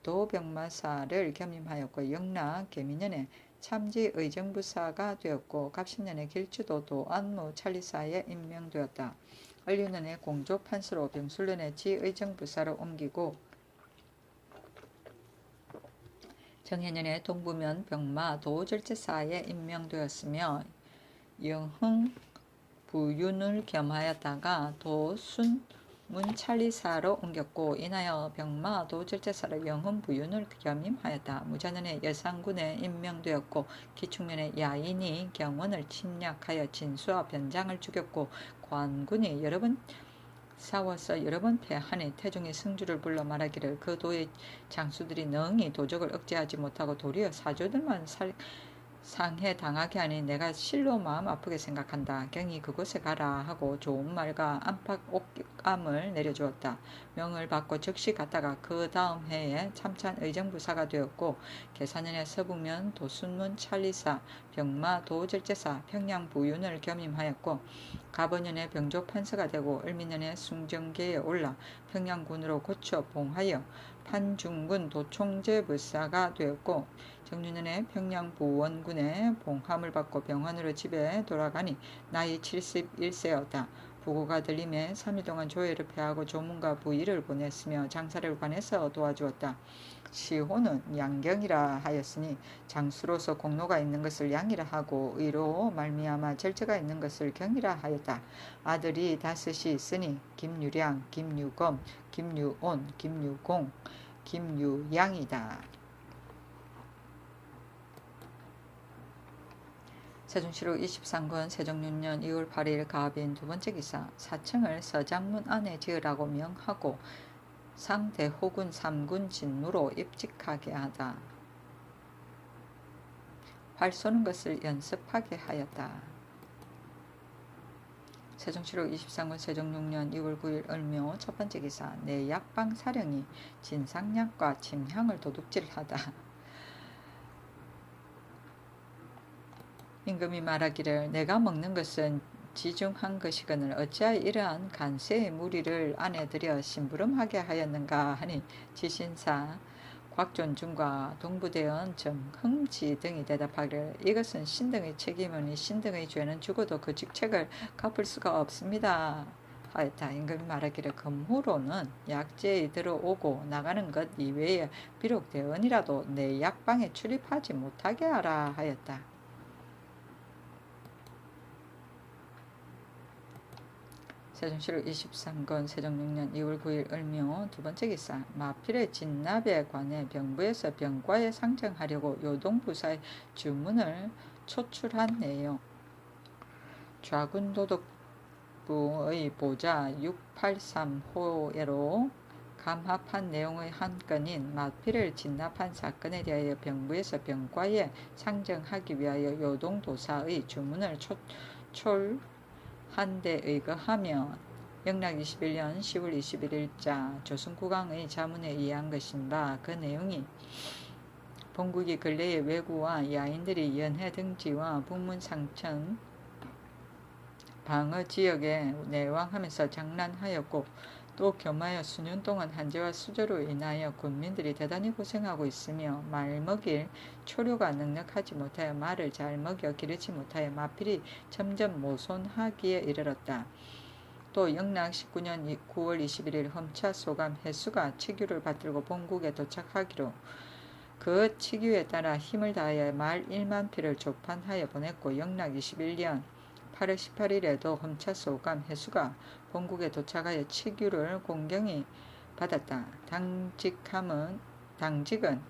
도병마사를 겸임하였고 영락 계민년에 참지의정부사가 되었고 갑신년에 길주도 도안무 찰리사에 임명되었다. 을류년에 공조판서로 병술년에 지의정부사로 옮기고 정해년에 동부면 병마 도절제사에 임명되었으며 영흥 부윤을 겸하였다가 도순문찰리사로 옮겼고 인하여 병마 도절제사로 영흥 부윤을 겸임하였다. 무자년에 여상군에 임명되었고 기축년에 야인이 경원을 침략하여 진수와 변장을 죽였고 관군이 여러 번 싸워서 여러 번 패하니 태종이 승주를 불러 말하기를 그 도의 장수들이 능히 도적을 억제하지 못하고 도리어 사조들만 상해 당하게 하니 내가 실로 마음 아프게 생각한다. 경이 그곳에 가라 하고 좋은 말과 안팎 옷감을 내려주었다. 명을 받고 즉시 갔다가 그 다음 해에 참찬 의정부사가 되었고 계사년에 서북면 도순문 찰리사 병마 도절제사 평양 부윤을 겸임하였고 가번년에 병조판서가 되고 을미년에 숭정계에 올라 평양군으로 고쳐 봉하여 판중군 도총재부사가 되었고 정유년에 평양부원군에 봉함을 받고 병환으로 집에 돌아가니 나이 71세였다. 부고가 들림에 3일 동안 조회를 패하고 조문과 부의를 보냈으며 장사를 관해서 도와주었다. 시호는 양경이라 하였으니 장수로서 공로가 있는 것을 양이라 하고 의로 말미암아 절제가 있는 것을 경이라 하였다. 아들이 5이 있으니 김유량, 김유검, 김유온, 김유공, 김유양이다. 세종시로 23권 세종 6년 2월 8일 가빈 두번째 기사 사청을 서장문 안에 지으라고 명하고 상대호군 3군 진무로 입직하게 하다. 활 쏘는 것을 연습하게 하였다. 세종시로 23권 세종 6년 2월 9일 을묘 첫번째 기사 내약방 사령이 진상약과 침향을 도둑질하다. 임금이 말하기를 내가 먹는 것은 지중한 것이거늘 어찌하여 이러한 간세의 무리를 안에 들여 심부름하게 하였는가 하니 지신사 곽존중과 동부대원 정흥지 등이 대답하기를 이것은 신등의 책임이니 신등의 죄는 죽어도 그 직책을 갚을 수가 없습니다 하였다. 임금이 말하기를 금후로는 약제에 들어오고 나가는 것 이외에 비록 대원이라도 내 약방에 출입하지 못하게 하라 하였다. 세종시로 23권 세종 6년 2월 9일 을묘 두번째 기사 마필의 진납에 관해 병부에서 병과에 상정하려고 요동부사의 주문을 초출한 내용 좌군도독부의 보자 683호에로 감합한 내용의 한 건인 마필을 진납한 사건에 대하여 병부에서 병과에 상정하기 위하여 요동도사의 주문을 한데 의거하며 영락 21년 10월 21일자 조선국왕의 자문에 의한 것인 바 그 내용이 본국이 근래에 왜구와 야인들이 연해 등지와 북문 상천 방어 지역에 내왕하면서 장난하였고 또 겸하여 수년 동안 한재와 수조로 인하여 군민들이 대단히 고생하고 있으며 말 먹일 초료가 넉넉하지 못하여 말을 잘 먹여 기르지 못하여 마필이 점점 모손하기에 이르렀다. 또 영락 19년 9월 21일 험차 소감 해수가 치규를 받들고 본국에 도착하기로 그 치규에 따라 힘을 다하여 말 1만 피를 조판하여 보냈고 영락 21년 8월 18일에도 험차소감 해수가 본국에 도착하여 치규를 공경히 받았다. 당직은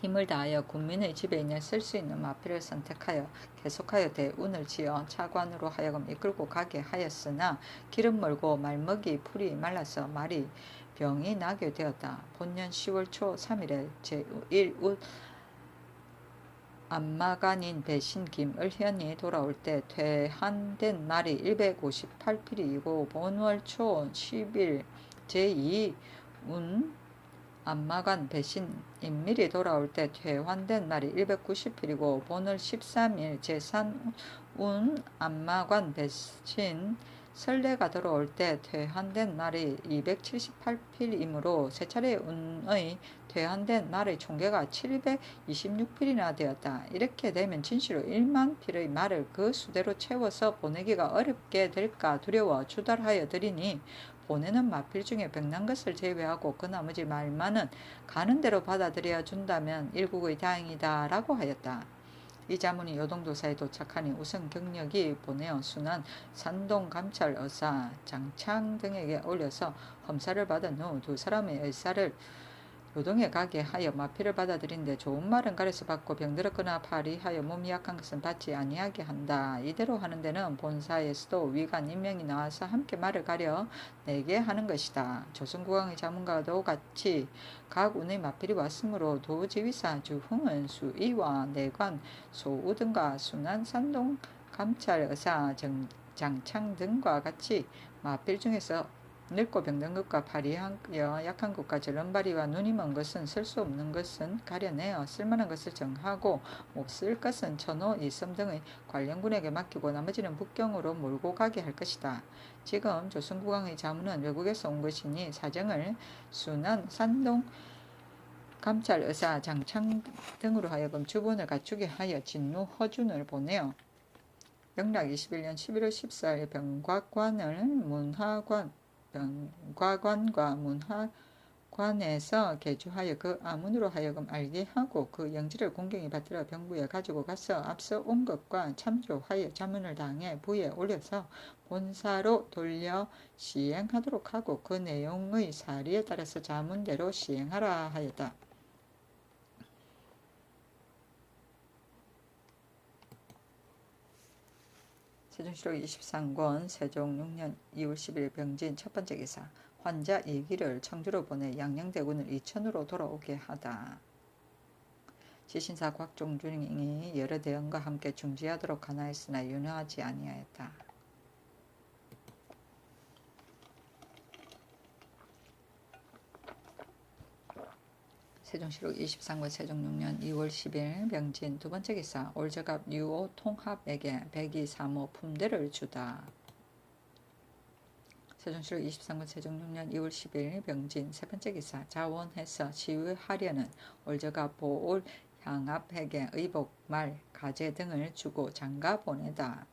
힘을 다하여 군민의 집에 있는 쓸 수 있는 마필을 선택하여 계속하여 대운을 지어 차관으로 하여금 이끌고 가게 하였으나 길은 멀고 말먹이 풀이 말라서 말이 병이 나게 되었다. 본년 10월 초 3일에 제1웃 안마간인 배신 김을현이 돌아올 때 퇴한된 말이 158필이고 본월 초 10일 제2운 안마관 배신 인밀이 돌아올 때 퇴환된 날이 190일이고 본월 13일 제산운 안마관 배신 설레가 들어올 때 퇴환된 날이 278필이므로 세 차례 운의 퇴환된 날의 총계가 726필이나 되었다. 이렇게 되면 진시로 1만 필의 말을 그 수대로 채워서 보내기가 어렵게 될까 두려워 추달하여 드리니 보내는 마필 중에 병난 것을 제외하고 그 나머지 말만은 가는 대로 받아들여 준다면 일국의 다행이다 라고 하였다. 이 자문이 요동도사에 도착하니 우선 경력이 보내어 순한 산동 감찰 의사 장창 등에게 올려서 험사를 받은 후 두 사람의 의사를 요동에 가게 하여 마필을 받아들인데 좋은 말은 가려서 받고 병들었거나 파리하여 몸이 약한 것은 받지 아니하게 한다. 이대로 하는 데는 본사에서도 위관 임명이 나와서 함께 말을 가려 내게 하는 것이다. 조선국왕의 자문과도 같이 각 운의 마필이 왔으므로 도지휘사 주흥은 수의와 내관 소우 등과 순한 산동 감찰 의사 장창 등과 같이 마필 중에서 늙고 병든 것과 파리하여 약한 것과 절름발이와 눈이 먼 것은 쓸 수 없는 것은 가려내어 쓸만한 것을 정하고 못 쓸 것은 천호, 이섬 등의 관련군에게 맡기고 나머지는 북경으로 몰고 가게 할 것이다. 지금 조선국왕의 자문은 외국에서 온 것이니 사정을 순한 산동 감찰 의사 장창 등으로 하여금 주본을 갖추게 하여 진루 허준을 보내어 영락 21년 11월 14일 병과관을 병과관과 문화관에서 개주하여 그 아문으로 하여금 알게 하고 그 영지를 공경히 받들어 병부에 가지고 가서 앞서 온 것과 참조하여 자문을 당해 부에 올려서 본사로 돌려 시행하도록 하고 그 내용의 사리에 따라서 자문대로 시행하라 하였다. 세종시록 23권 세종 6년 2월 10일 병진 첫 번째 기사 환자 2기를 청주로 보내 양녕대군을 이천으로 돌아오게 하다. 지신사 곽종준이 여러 대원과 함께 중지하도록 하나했으나 윤허하지 아니하였다. 세종시록 23권 세종 6년 2월 10일 병진 두 번째 기사 올저갑 유오 통합에게 백이 사모 품대를 주다. 세종시록 23권 세종 6년 2월 10일 병진 세 번째 기사 자원해서 시위하려는 올저갑 보올 향압에게 의복, 말, 가재 등을 주고 장가 보내다.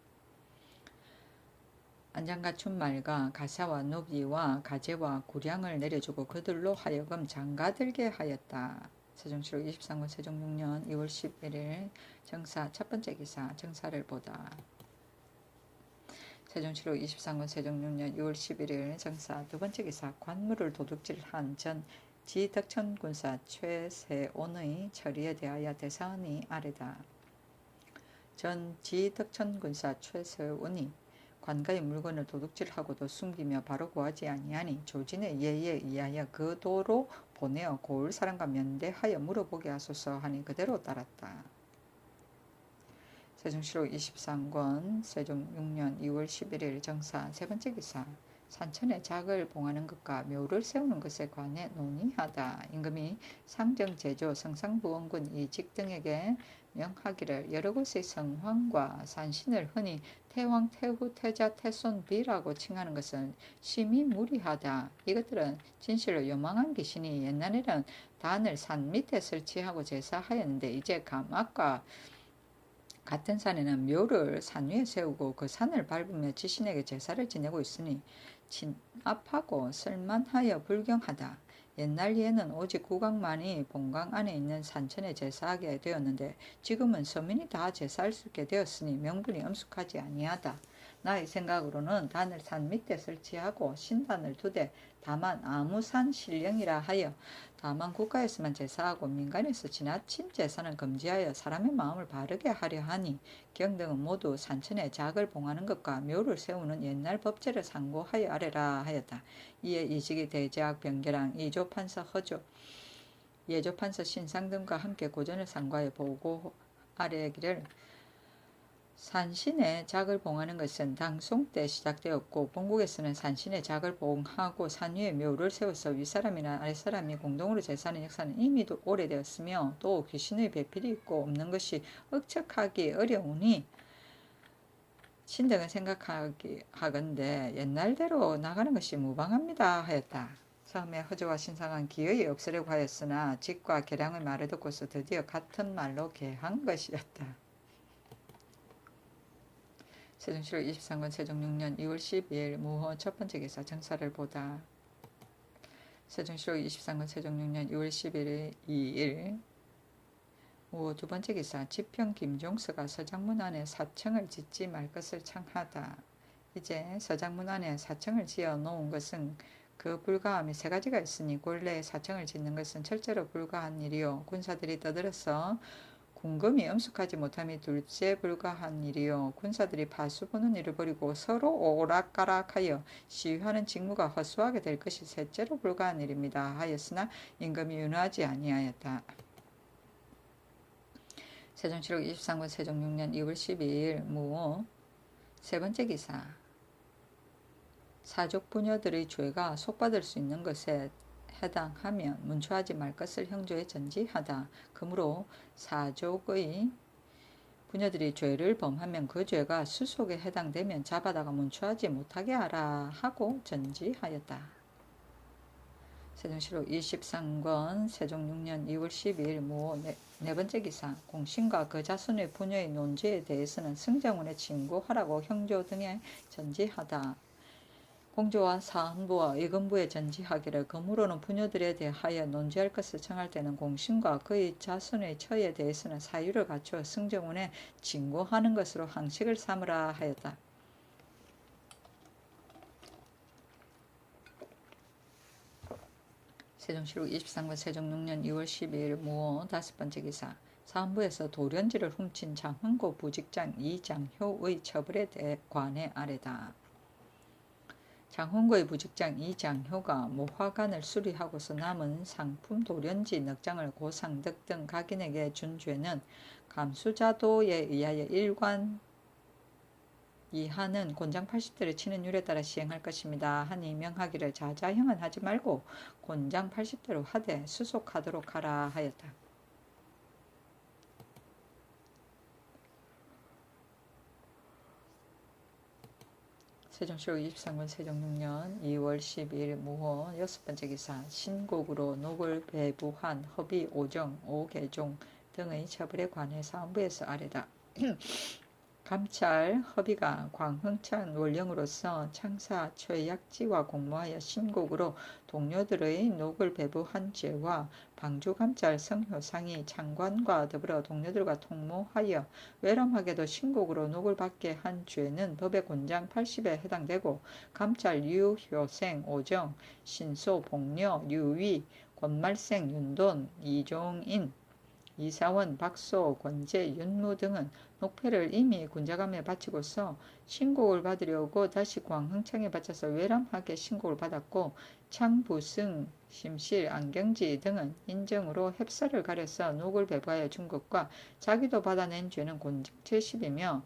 안장가춘 말과 가사와 노비와 가재와 구량을 내려주고 그들로 하여금 장가들게 하였다. 세종시록 23권 세종 6년 2월 11일 정사 첫 번째 기사 정사를 보다. 세종시록 23권 세종 6년 2월 11일 정사 두 번째 기사 관물을 도둑질한 전 지덕천군사 최세온의 처리에 대하여 대사원이 아뢰다. 전 지덕천군사 최세온이 관가의 물건을 도둑질하고도 숨기며 바로 구하지 아니하니 조진의 예에 의하여 그 도로 보내어 고을 사람과 면대하여 물어보게 하소서 하니 그대로 따랐다. 세종시록 23권 세종 6년 2월 11일 정사 세 번째 기사 산천에 작을 봉하는 것과 묘를 세우는 것에 관해 논의하다. 임금이 상정, 제조, 성상부원군 이직 등에게 명하기를 여러 곳의 성황과 산신을 흔히 태왕, 태후, 태자, 태손, 비라고 칭하는 것은 심히 무리하다. 이것들은 진실로 요망한 귀신이 옛날에는 단을 산 밑에 설치하고 제사하였는데 이제 감악과 같은 산에는 묘를 산 위에 세우고 그 산을 밟으며 지신에게 제사를 지내고 있으니 진압하고 쓸만하여 불경하다. 옛날에는 오직 국왕만이 본강 안에 있는 산천에 제사하게 되었는데 지금은 서민이 다 제사할 수 있게 되었으니 명분이 엄숙하지 아니하다. 나의 생각으로는 단을 산 밑에 설치하고 신단을 2대 다만 아무 산 신령이라 하여 다만 국가에서만 제사하고 민간에서 지나친 제사는 금지하여 사람의 마음을 바르게 하려 하니 경등은 모두 산천에 작을 봉하는 것과 묘를 세우는 옛날 법제를 상고하여 아래라 하였다. 이에 이직이 대제학 변계랑 이조판서 허조 예조판서 신상 등과 함께 고전을 상고하여 보고 아래기를 산신의 작을 봉하는 것은 당송 때 시작되었고 본국에서는 산신의 작을 봉하고 산 위에 묘를 세워서 윗사람이나 아랫사람이 공동으로 제사하는 역사는 이미 오래되었으며 또 귀신의 배필이 있고 없는 것이 억측하기 어려우니 신등은 생각하건대 옛날대로 나가는 것이 무방합니다 하였다. 처음에 허저와 신상은 기어이 없으려고 하였으나 직과 계량의 말을 듣고서 드디어 같은 말로 개한 것이었다. 세종시로 23권 세종 6년 2월 12일 무호 첫 번째 기사 정사를 보다. 세종시로 23권 세종 6년 2월 11일 2일 무호 두 번째 기사 지평 김종서가 서장문 안에 사청을 짓지 말 것을 청하다. 이제 서장문 안에 사청을 지어 놓은 것은 그 불가함이 세 가지가 있으니 본래 사청을 짓는 것은 철저로 불가한 일이요 군사들이 떠들어서 궁금이 엄숙하지 못함이 둘째 불가한 일이요 군사들이 파수 보는 일을 벌이고 서로 오락가락하여 시위하는 직무가 허수하게 될 것이 셋째로 불가한 일입니다 하였으나 임금이 윤호하지 아니하였다. 세종시록 23권 세종 6년 2월 12일 무호 세 번째 기사 사족 부녀들의 죄가 속받을 수 있는 것에 해당하면 문초하지 말 것을 형조에 전지하다. 그러므로 사족의 부녀들이 죄를 범하면 그 죄가 수속에 해당되면 잡아다가 문초하지 못하게 하라 하고 전지하였다. 세종시록 23권 세종 6년 2월 12일 모 네 번째 기사 공신과 그 자손의 부녀의 논지에 대해서는 승정원에 진고하라고 형조 등에 전지하다. 공조와 사헌부와 예금부에 전지하기를 그러므로는 부녀들에 대하여 논지할 것을 청할 때는 공신과 그의 자손의 처에 대해서는 사유를 갖추어 승정원에 진고하는 것으로 항식을 삼으라 하였다. 세종시록 23권 세종 6년 2월 12일 무호 다섯 번째 기사 사헌부에서 돌연지를 훔친 장흥고 부직장 이장효의 처벌에 관해 아래다. 장흥고의 부직장 이장효가 모화관을 수리하고서 남은 상품 돌연지 넉 장을 고상득 등 각인에게 준 죄는 감수자도에 의하여 일관 이하는 곤장 80대를 치는 율에 따라 시행할 것입니다. 하니 명하기를 자자형은 하지 말고 곤장 80대로 하되 수속하도록 하라 하였다. 세종시록 23권 세종 6년 2월 12일 무호 여섯 번째 기사 신곡으로 녹을 배부한 허비 오정 오계종 등의 처벌에 관해 사헌부에서 아래다. 감찰 허비가 광흥천 원령으로서 창사 최약지와 공모하여 신곡으로 동료들의 녹을 배부한 죄와 방주감찰 성효상이 창관과 더불어 동료들과 통모하여 외람하게도 신곡으로 녹을 받게 한 죄는 법의 곤장 80에 해당되고 감찰 유효생 오정 신소 복녀 유위 권말생 윤돈 이종인 이사원, 박소, 권재, 윤무 등은 녹패를 이미 군자감에 바치고서 신곡을 받으려고 다시 광흥창에 바쳐서 외람하게 신곡을 받았고 창부승, 심실, 안경지 등은 인정으로 햅쌀을 가려서 녹을 배부하여 준 것과 자기도 받아낸 죄는 곤장 70이며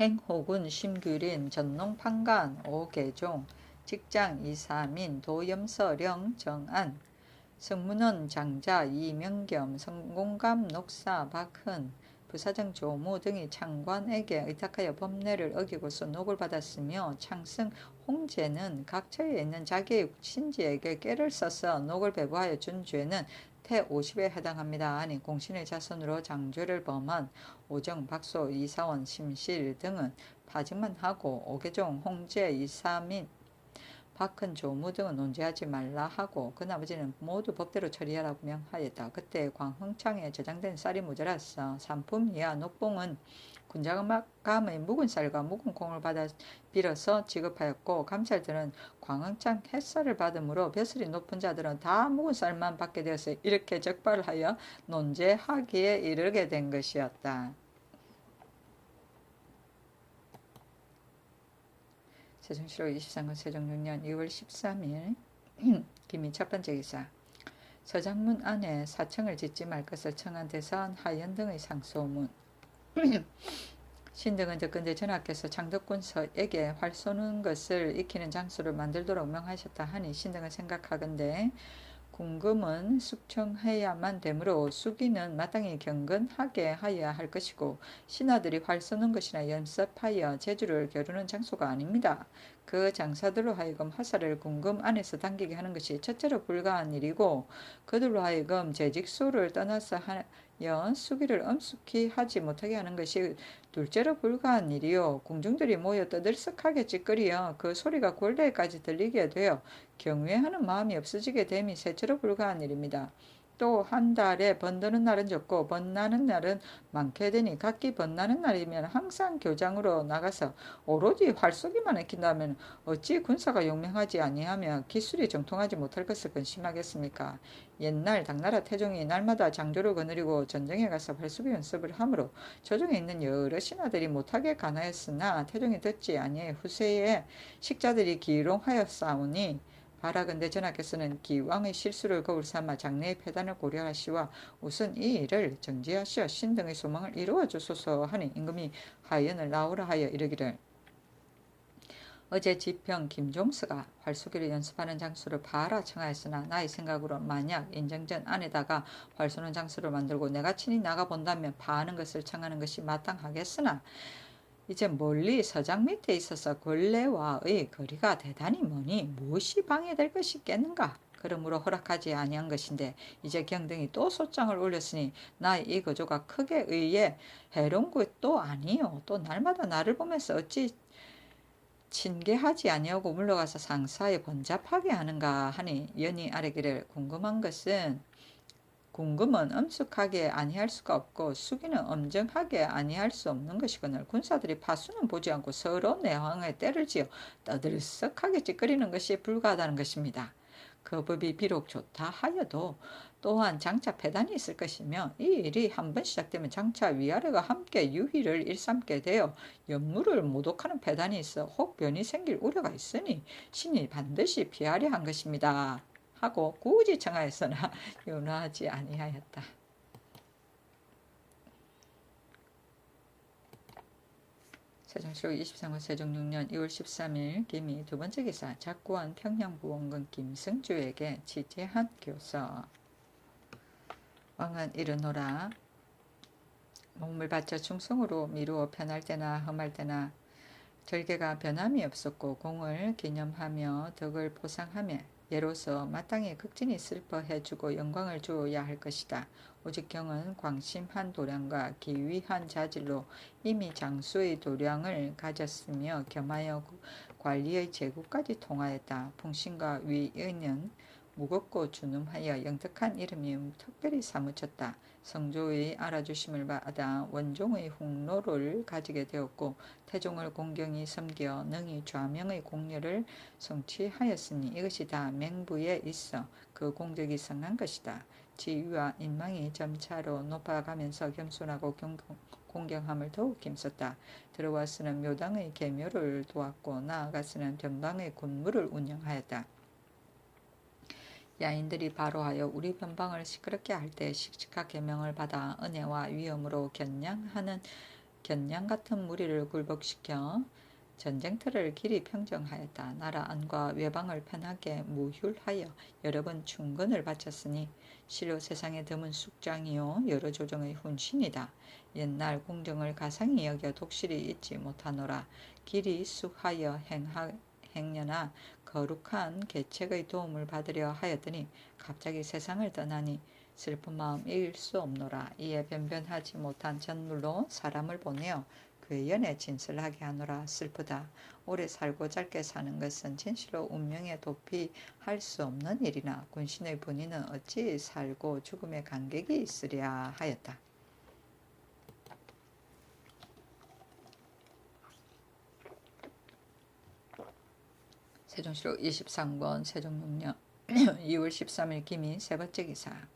행호군, 심규린, 전농판간, 오계종, 직장, 이사민, 도염서령, 정안 성문원 장자 이명겸 성공감 녹사 박흔 부사정 조무 등이 창관에게 의탁하여 법례를 어기고서 녹을 받았으며 창승 홍제는 각 처에 있는 자기의 신지에게 꾀를 써서 녹을 배부하여 준 죄는 태 50에 해당합니다. 아니 공신의 자손으로 장죄를 범한 오정 박소 이사원 심실 등은 파직만 하고 오계종 홍제 이사민 박흔 조무 등은 논제하지 말라 하고 그 나머지는 모두 법대로 처리하라고 명하였다. 그때 광흥창에 저장된 쌀이 모자랐어. 산품 이하 녹봉은 군자감의 묵은 쌀과 묵은 콩을 받아 빌어서 지급하였고 감찰들은 광흥창 햇살을 받으므로 벼슬이 높은 자들은 다 묵은 쌀만 받게 되어서 이렇게 적발하여 논제하기에 이르게 된 것이었다. 세종시록 23권 세종 6년 2월 13일 김이 첫 번째 기사 서장문 안에 사청을 짓지 말 것을 청한 대사원 하연 등의 상소문 신등은 적건대 전하께서 장덕군서에게 활 쏘는 것을 익히는 장소를 만들도록 명하셨다 하니 신등은 생각하건대 궁금은 숙청해야만 되므로 수기는 마땅히 경건하게 하여야 할 것이고 신하들이 활 쏘는 것이나 연습하여 재주를 겨루는 장소가 아닙니다. 그 장사들로 하여금 화살을 궁금 안에서 당기게 하는 것이 첫째로 불가한 일이고 그들로 하여금 재직소를 떠나서 하여 수기를 엄숙히 하지 못하게 하는 것이 둘째로 불가한 일이요 궁중들이 모여 떠들썩하게 찌끄리어 그 소리가 골대까지 들리게 되어 경외하는 마음이 없어지게 됨이 셋째로 불가한 일입니다. 또 한 달에 번드는 날은 적고 번나는 날은 많게 되니 각기 번나는 날이면 항상 교장으로 나가서 오로지 활쏘기만 익힌다면 어찌 군사가 용맹하지 아니하며 기술이 정통하지 못할 것을 근심하겠습니까? 옛날 당나라 태종이 날마다 장조를 거느리고 전쟁에 가서 활쏘기 연습을 하므로 조정에 있는 여러 신하들이 못하게 간하였으나 태종이 듣지 아니해 후세에 식자들이 기롱하였사오니 바라건대 전하께서는 기왕의 실수를 거울 삼아 장래의 폐단을 고려하시와 우선 이 일을 정지하시어 신등의 소망을 이루어 주소서 하니 임금이 하연을 나오라 하여 이르기를 어제 지평 김종서가 활쏘기를 연습하는 장소를 파라 청하였으나 나의 생각으로 만약 인정전 안에다가 활 쏘는 장소를 만들고 내가 친히 나가 본다면 파하는 것을 청하는 것이 마땅하겠으나 이제 멀리 서장 밑에 있어서 걸레와의 거리가 대단히 머니 무엇이 방해될 것이 있겠는가? 그러므로 허락하지 아니한 것인데 이제 경등이 또 소장을 올렸으니 나의 이 거조가 크게 의해 해로운 것도 아니요. 또 날마다 나를 보면서 어찌 친계하지 아니하고 물러가서 상사에 번잡하게 하는가 하니 연이 아래기를 궁금은 엄숙하게 아니할 수가 없고 수기는 엄정하게 아니할 수 없는 것이거늘 군사들이 파수는 보지 않고 서로 내황에 때를 지어 떠들썩하게 찌끄리는 것이 불가하다는 것입니다. 그 법이 비록 좋다 하여도 또한 장차 폐단이 있을 것이며 이 일이 한번 시작되면 장차 위아래가 함께 유희를 일삼게 되어 연무를 모독하는 폐단이 있어 혹 변이 생길 우려가 있으니 신이 반드시 피하려 한 것입니다. 하고 굳이 청하였으나 윤화하지 아니하였다. 세종시록 23년 세종 6년 2월 13일 김이 두 번째 기사 작구원 평양부원군 김승주에게 지제한 교서 왕은 이르노라 몸을 바쳐 충성으로 미루어 편할 때나 험할 때나 절개가 변함이 없었고 공을 기념하며 덕을 보상하며 예로서 마땅히 극진히 슬퍼해주고 영광을 주어야 할 것이다. 오직 경은 광심한 도량과 기위한 자질로 이미 장수의 도량을 가졌으며 겸하여 관리의 제국까지 통하였다. 풍신과 위의는 무겁고 준엄하여 영특한 이름이 특별히 사무쳤다. 성조의 알아주심을 받아 원종의 홍로를 가지게 되었고 태종을 공경히 섬겨 능히 좌명의 공렬을 성취하였으니 이것이 다 맹부에 있어 그 공덕이 성한 것이다. 지위와 인망이 점차로 높아가면서 겸손하고 공경함을 더욱 힘썼다. 들어와서는 묘당의 계묘를 도왔고 나아가서는 변방의 군무를 운영하였다. 야인들이 바로하여 우리 변방을 시끄럽게 할 때 씩씩하게 명을 받아 은혜와 위엄으로 견냥 같은 무리를 굴복시켜 전쟁터를 길이 평정하였다. 나라 안과 외방을 편하게 무휼하여 여러 번 충건을 바쳤으니 실로 세상에 드문 숙장이요 여러 조정의 훈신이다. 옛날 공정을 가상히 여겨 독실히 잊지 못하노라. 길이 숙하여 행여나 거룩한 계책의 도움을 받으려 하였더니 갑자기 세상을 떠나니 슬픈 마음 이길 수 없노라. 이에 변변하지 못한 전물로 사람을 보내어 그의 연에 진설하게 하노라. 슬프다. 오래 살고 짧게 사는 것은 진실로 운명에 도피할 수 없는 일이나 군신의 본인은 어찌 살고 죽음의 간격이 있으랴 하였다. 세종시록 23권 세종 6년 2월 13일 김이 세 번째 기사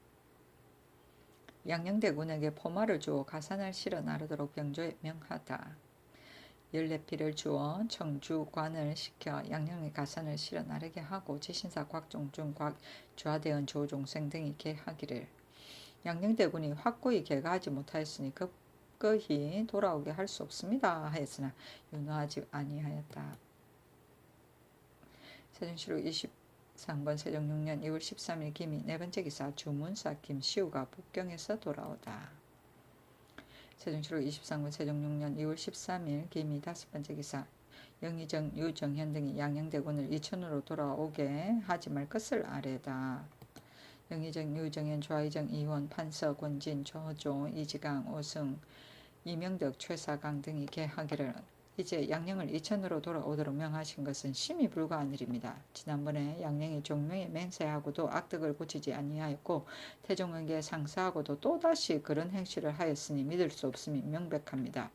양녕대군에게 포마를 주어 가산을 실어 나르도록 병조에 명하다. 14필을 주어 청주관을 시켜 양녕의 가산을 실어 나르게 하고 지신사 곽종중 주하대원 조종생 등이 개하기를 양녕대군이 확고히 개가하지 못하였으니 기꺼이 돌아오게 할 수 없습니다 하였으나 윤호하지 아니하였다. 세종시록 23권 세종 6년 2월 13일 김이 네 번째 기사 주문사 김시우가 북경에서 돌아오다. 세종시록 23권 세종 6년 2월 13일 김이 다섯 번째 기사 영의정 유정현 등이 양양대군을 이천으로 돌아오게 하지 말 것을 아뢰다. 영의정 유정현 좌의정 이원 판서 권진 조조 이지강 오승 이명덕 최사강 등이 개하기를 이제 양령을 이천으로 돌아오도록 명하신 것은 심히 불가한 일입니다. 지난번에 양령이 종명에 맹세하고도 악덕을 고치지 아니하였고 태종에게 상사하고도 또다시 그런 행실을 하였으니 믿을 수 없음이 명백합니다.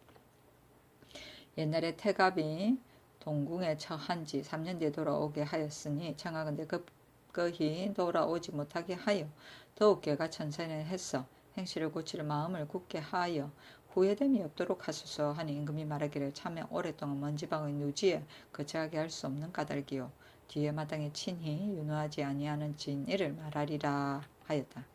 옛날에 태갑이 동궁에 처한 지 3년 뒤에 돌아오게 하였으니 청하건대 급거히 돌아오지 못하게 하여 더욱 개가 천선했어 행실을 고칠 마음을 굳게 하여 후회됨이 없도록 하소서 하니 임금이 말하기를 참에 오랫동안 먼 지방의 누지에 거처하게 할 수 없는 까닭이요 뒤에 마당에 친히 윤호하지 아니하는 진이를 말하리라 하였다.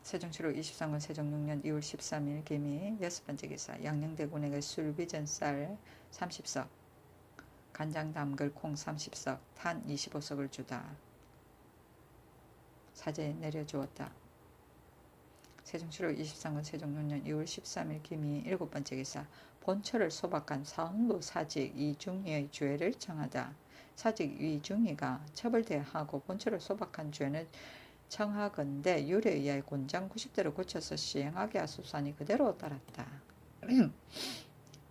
세종시록 23권 세종 6년 2월 13일 김이 여섯 번째 기사 양녕대군에게 술비전 쌀 30석 간장 담글 콩 30석 탄 25석을 주다. 사제에 내려주었다. 세종시록 23권 세종 6년 2월 13일 김이 일곱 번째 기사 본처를 소박한 사헌부 사직 이중희의 죄를 청하다. 사직 이중희가 처벌대하고 본처를 소박한 죄는 청하건대 율에 의하여 곤장 90대로 고쳐서 시행하게 하소서하니 그대로 따랐다.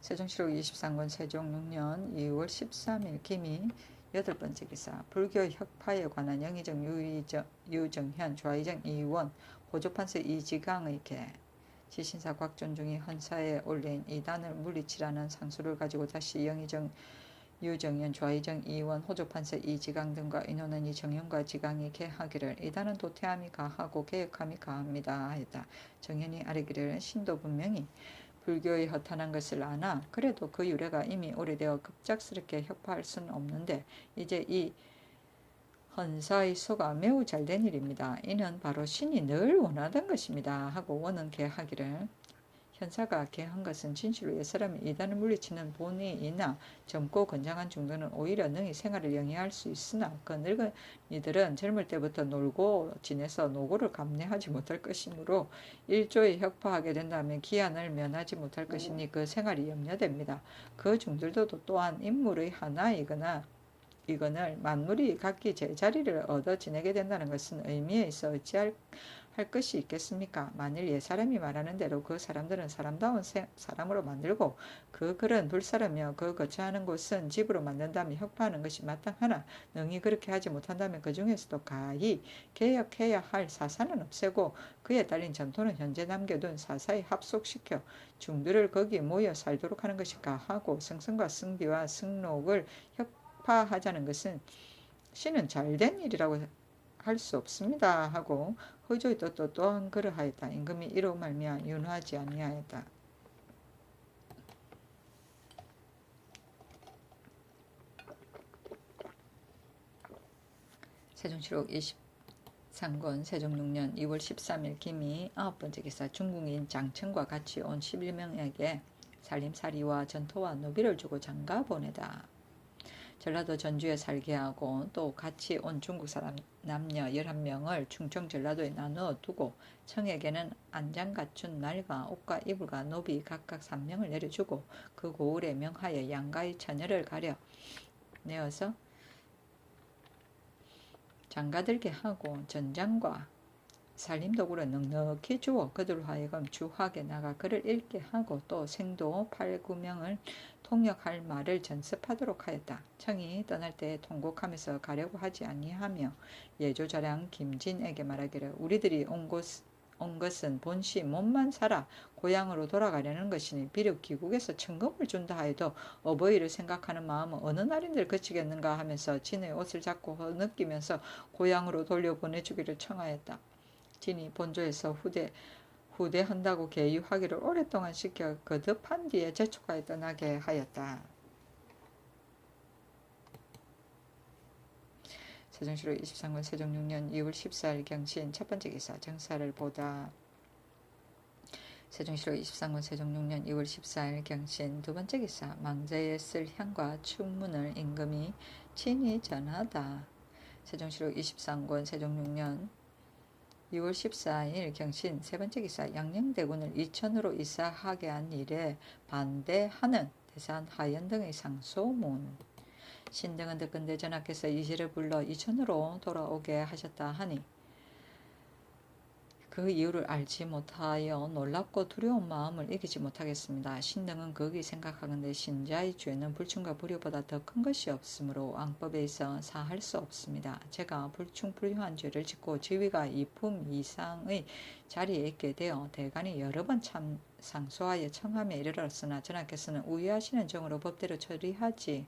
세종시록 23권 세종 6년 2월 13일 김이 여덟 번째 기사 불교 혁파에 관한 영의정 유정현 좌의정 이원 호조판서 이지강의 개 지신사 곽존중이 헌사에 올린 이단을 물리치라는 상소를 가지고 다시 영의정 유정현 좌의정 이원 호조판서 이지강 등과 인호는 이 정현과 지강이 개하기를 이단은 도태함이 가하고 개혁함이 가합니다 하였다. 정현이 아뢰기를 신도 분명히 불교의 허탄한 것을 아나 그래도 그 유래가 이미 오래되어 급작스럽게 혁파할 수는 없는데 이제 이 헌사의 소가 매우 잘된 일입니다. 이는 바로 신이 늘 원하던 것입니다 하고 원은 개하기를 현사가 개한 것은 진실로 옛사람이 이단을 물리치는 본의이나 젊고 건장한 중도는 오히려 능히 생활을 영위할 수 있으나 그 늙은이들은 젊을 때부터 놀고 지내서 노고를 감내하지 못할 것이므로 일조에 혁파하게 된다면 기한을 면하지 못할 것이니 그 생활이 염려됩니다. 그 중들도 또한 인물의 하나이거나 이거늘 만물이 각기 제자리를 얻어 지내게 된다는 것은 의미에 있어 어찌할 것이 있겠습니까? 만일 옛사람이 말하는 대로 그 사람들은 사람다운 사람으로 만들고 그 글은 불사르며 그 거처하는 곳은 집으로 만든다면 혁파하는 것이 마땅하나 능히 그렇게 하지 못한다면 그 중에서도 가히 개혁해야 할 사사는 없애고 그에 따른 전통은 현재 남겨둔 사사에 합속시켜 중들을 거기 모여 살도록 하는 것이 가하고 성승과 승비와 승록을 혁파하자는 것은 신은 잘된 일이라고 할 수 없습니다 하고 허조의 뜻도 또한 그러하였다. 임금이 이로 말미암아 윤호하지 아니하였다. 세종시록 23권 세종 6년 2월 13일 김이 아홉 번째 기사 중궁인 장천과 같이 온 11명에게 살림살이와 전토와 노비를 주고 장가 보내다. 전라도 전주에 살게 하고 또 같이 온 중국 사람 남녀 11명을 충청 전라도에 나누어 두고 청에게는 안장 갖춘 날과 옷과 이불과 노비 각각 3명을 내려주고 그 고을에 명하여 양가의 처녀를 가려 내어서 장가들게 하고 전장과 살림도구를 넉넉히 주어 그들로 하여금 주학에 나가 글을 읽게 하고 또 생도 8, 9명을 통역할 말을 전습하도록 하였다. 청이 떠날 때 통곡하면서 가려고 하지 아니하며 예조자량 김진에게 말하기를 우리들이 온 것은 본시 몸만 살아 고향으로 돌아가려는 것이니 비록 귀국에서 천금을 준다 하여도 어버이를 생각하는 마음은 어느 날인들 그치겠는가 하면서 진의 옷을 잡고 느끼면서 고향으로 돌려보내주기를 청하였다. 진이 본조에서 후대한다고 계유하기를 오랫동안 시켜 거듭한 뒤에 재촉하여 떠나게 하였다. 세종시로 23권 세종 6년 2월 14일 경신 첫 번째 기사 정사를 보다. 세종시로 23권 세종 6년 2월 14일 경신 두 번째 기사 망자에 쓸 향과 춘문을 임금이 친히 전하다. 세종시로 23권 세종 6년 2월 14일 경신 세 번째 기사 양녕대군을 이천으로 이사하게 한 일에 반대하는 대산 하연 등의 상소문. 신등은 듣건대 전하께서 이시를 불러 이천으로 돌아오게 하셨다 하니 그 이유를 알지 못하여 놀랍고 두려운 마음을 이기지 못하겠습니다. 신등은 거기 생각하건대 신자의 죄는 불충과 불효보다 더 큰 것이 없으므로 왕법에 있어 사할 수 없습니다. 제가 불충불효한 죄를 짓고 지위가 이품 이상의 자리에 있게 되어 대간이 여러 번 상소하여 청함에 이르렀으나 전하께서는 우위하시는 정으로 법대로 처리하지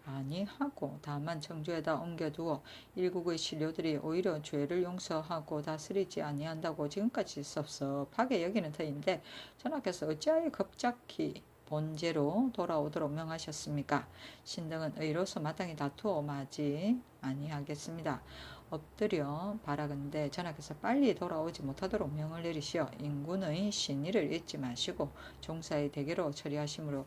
아니하고 다만 청주에다 옮겨두어 일국의 신료들이 오히려 죄를 용서하고 다스리지 아니한다고 지금까지 섭섭하게 여기는 터인데 전하께서 어찌하여 급작히 본제로 돌아오도록 명하셨습니까? 신등은 의로서 마땅히 다투어 마지 아니하겠습니다. 엎드려 바라건대 전하께서 빨리 돌아오지 못하도록 명을 내리시어 인군의 신의를 잊지 마시고 종사의 대계로 처리하심으로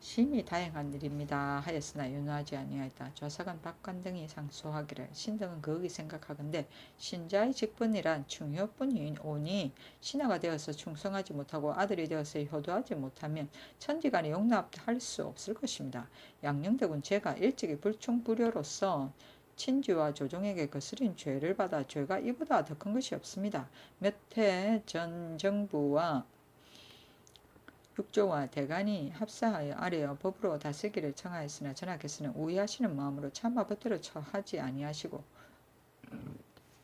심히 다행한 일입니다 하였으나 윤호하지 아니하였다. 좌사관 박관 등이 상소하기를 신등은 거기 생각하건대 신자의 직분이란 충효뿐이 오니 신하가 되어서 충성하지 못하고 아들이 되어서 효도하지 못하면 천지간에 용납할 수 없을 것입니다. 양녕대군 제가 일찍이 불충불효로서 친지와 조정에게 거스린 죄를 받아 죄가 이보다 더 큰 것이 없습니다. 몇 해 전 정부와 육조와 대간이 합사하여 아래어 법으로 다스리기를 청하였으나 전하께서는 우위하시는 마음으로 차마 법대로 처하지 아니하시고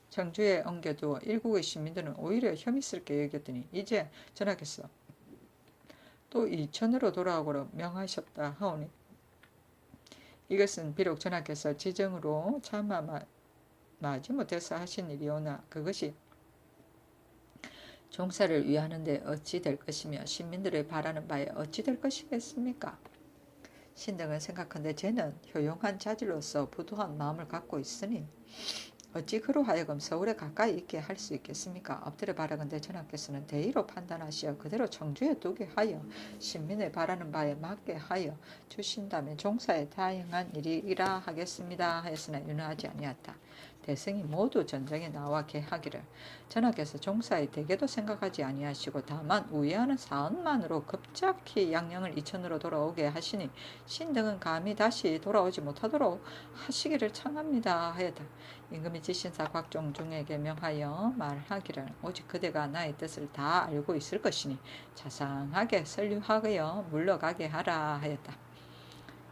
청주에 옮겨두어 일국의 시민들은 오히려 혐의스럽게 여겼더니 이제 전하께서 또 이천으로 돌아오고로 명하셨다 하오니 이것은 비록 전하께서 지정으로 차마 마지 못해서 하신 일이오나 그것이 종사를 위하는데 어찌 될 것이며 신민들의 바라는 바에 어찌 될 것이겠습니까? 신등은 생각한데 쟤는 효용한 자질로서 부도한 마음을 갖고 있으니 어찌 그로 하여금 서울에 가까이 있게 할 수 있겠습니까? 엎드려 바라건대 전하께서는 대의로 판단하시어 그대로 청주에 두게 하여 신민의 바라는 바에 맞게 하여 주신다면 종사에 다행한 일이라 하겠습니다 하였으나 윤허하지 아니하였다. 대승이 모두 전정에 나와 개하기를 전하께서 종사의 대개도 생각하지 아니하시고 다만 우회하는 사언만으로 급작히 양녕을 이천으로 돌아오게 하시니 신등은 감히 다시 돌아오지 못하도록 하시기를 청합니다 하였다. 임금이 지신사 곽종중에게 명하여 말하기를 오직 그대가 나의 뜻을 다 알고 있을 것이니 자상하게 설류하여 물러가게 하라 하였다.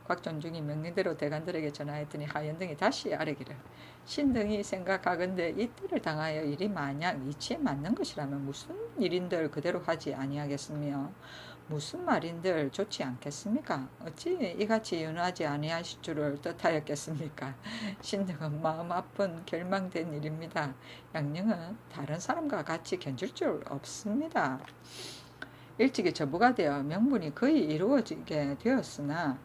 곽종중이 명령대로 대간들에게 전하였더니 하연 등이 다시 아뢰기를 신등이 생각하건대 이 때를 당하여 일이 만약 이치에 맞는 것이라면 무슨 일인들 그대로 하지 아니하겠으며 무슨 말인들 좋지 않겠습니까? 어찌 이같이 윤하지 아니하실 줄을 뜻하였겠습니까? 신등은 마음 아픈 결망된 일입니다. 양녕은 다른 사람과 같이 견줄 줄 없습니다. 일찍이 저부가 되어 명분이 거의 이루어지게 되었으나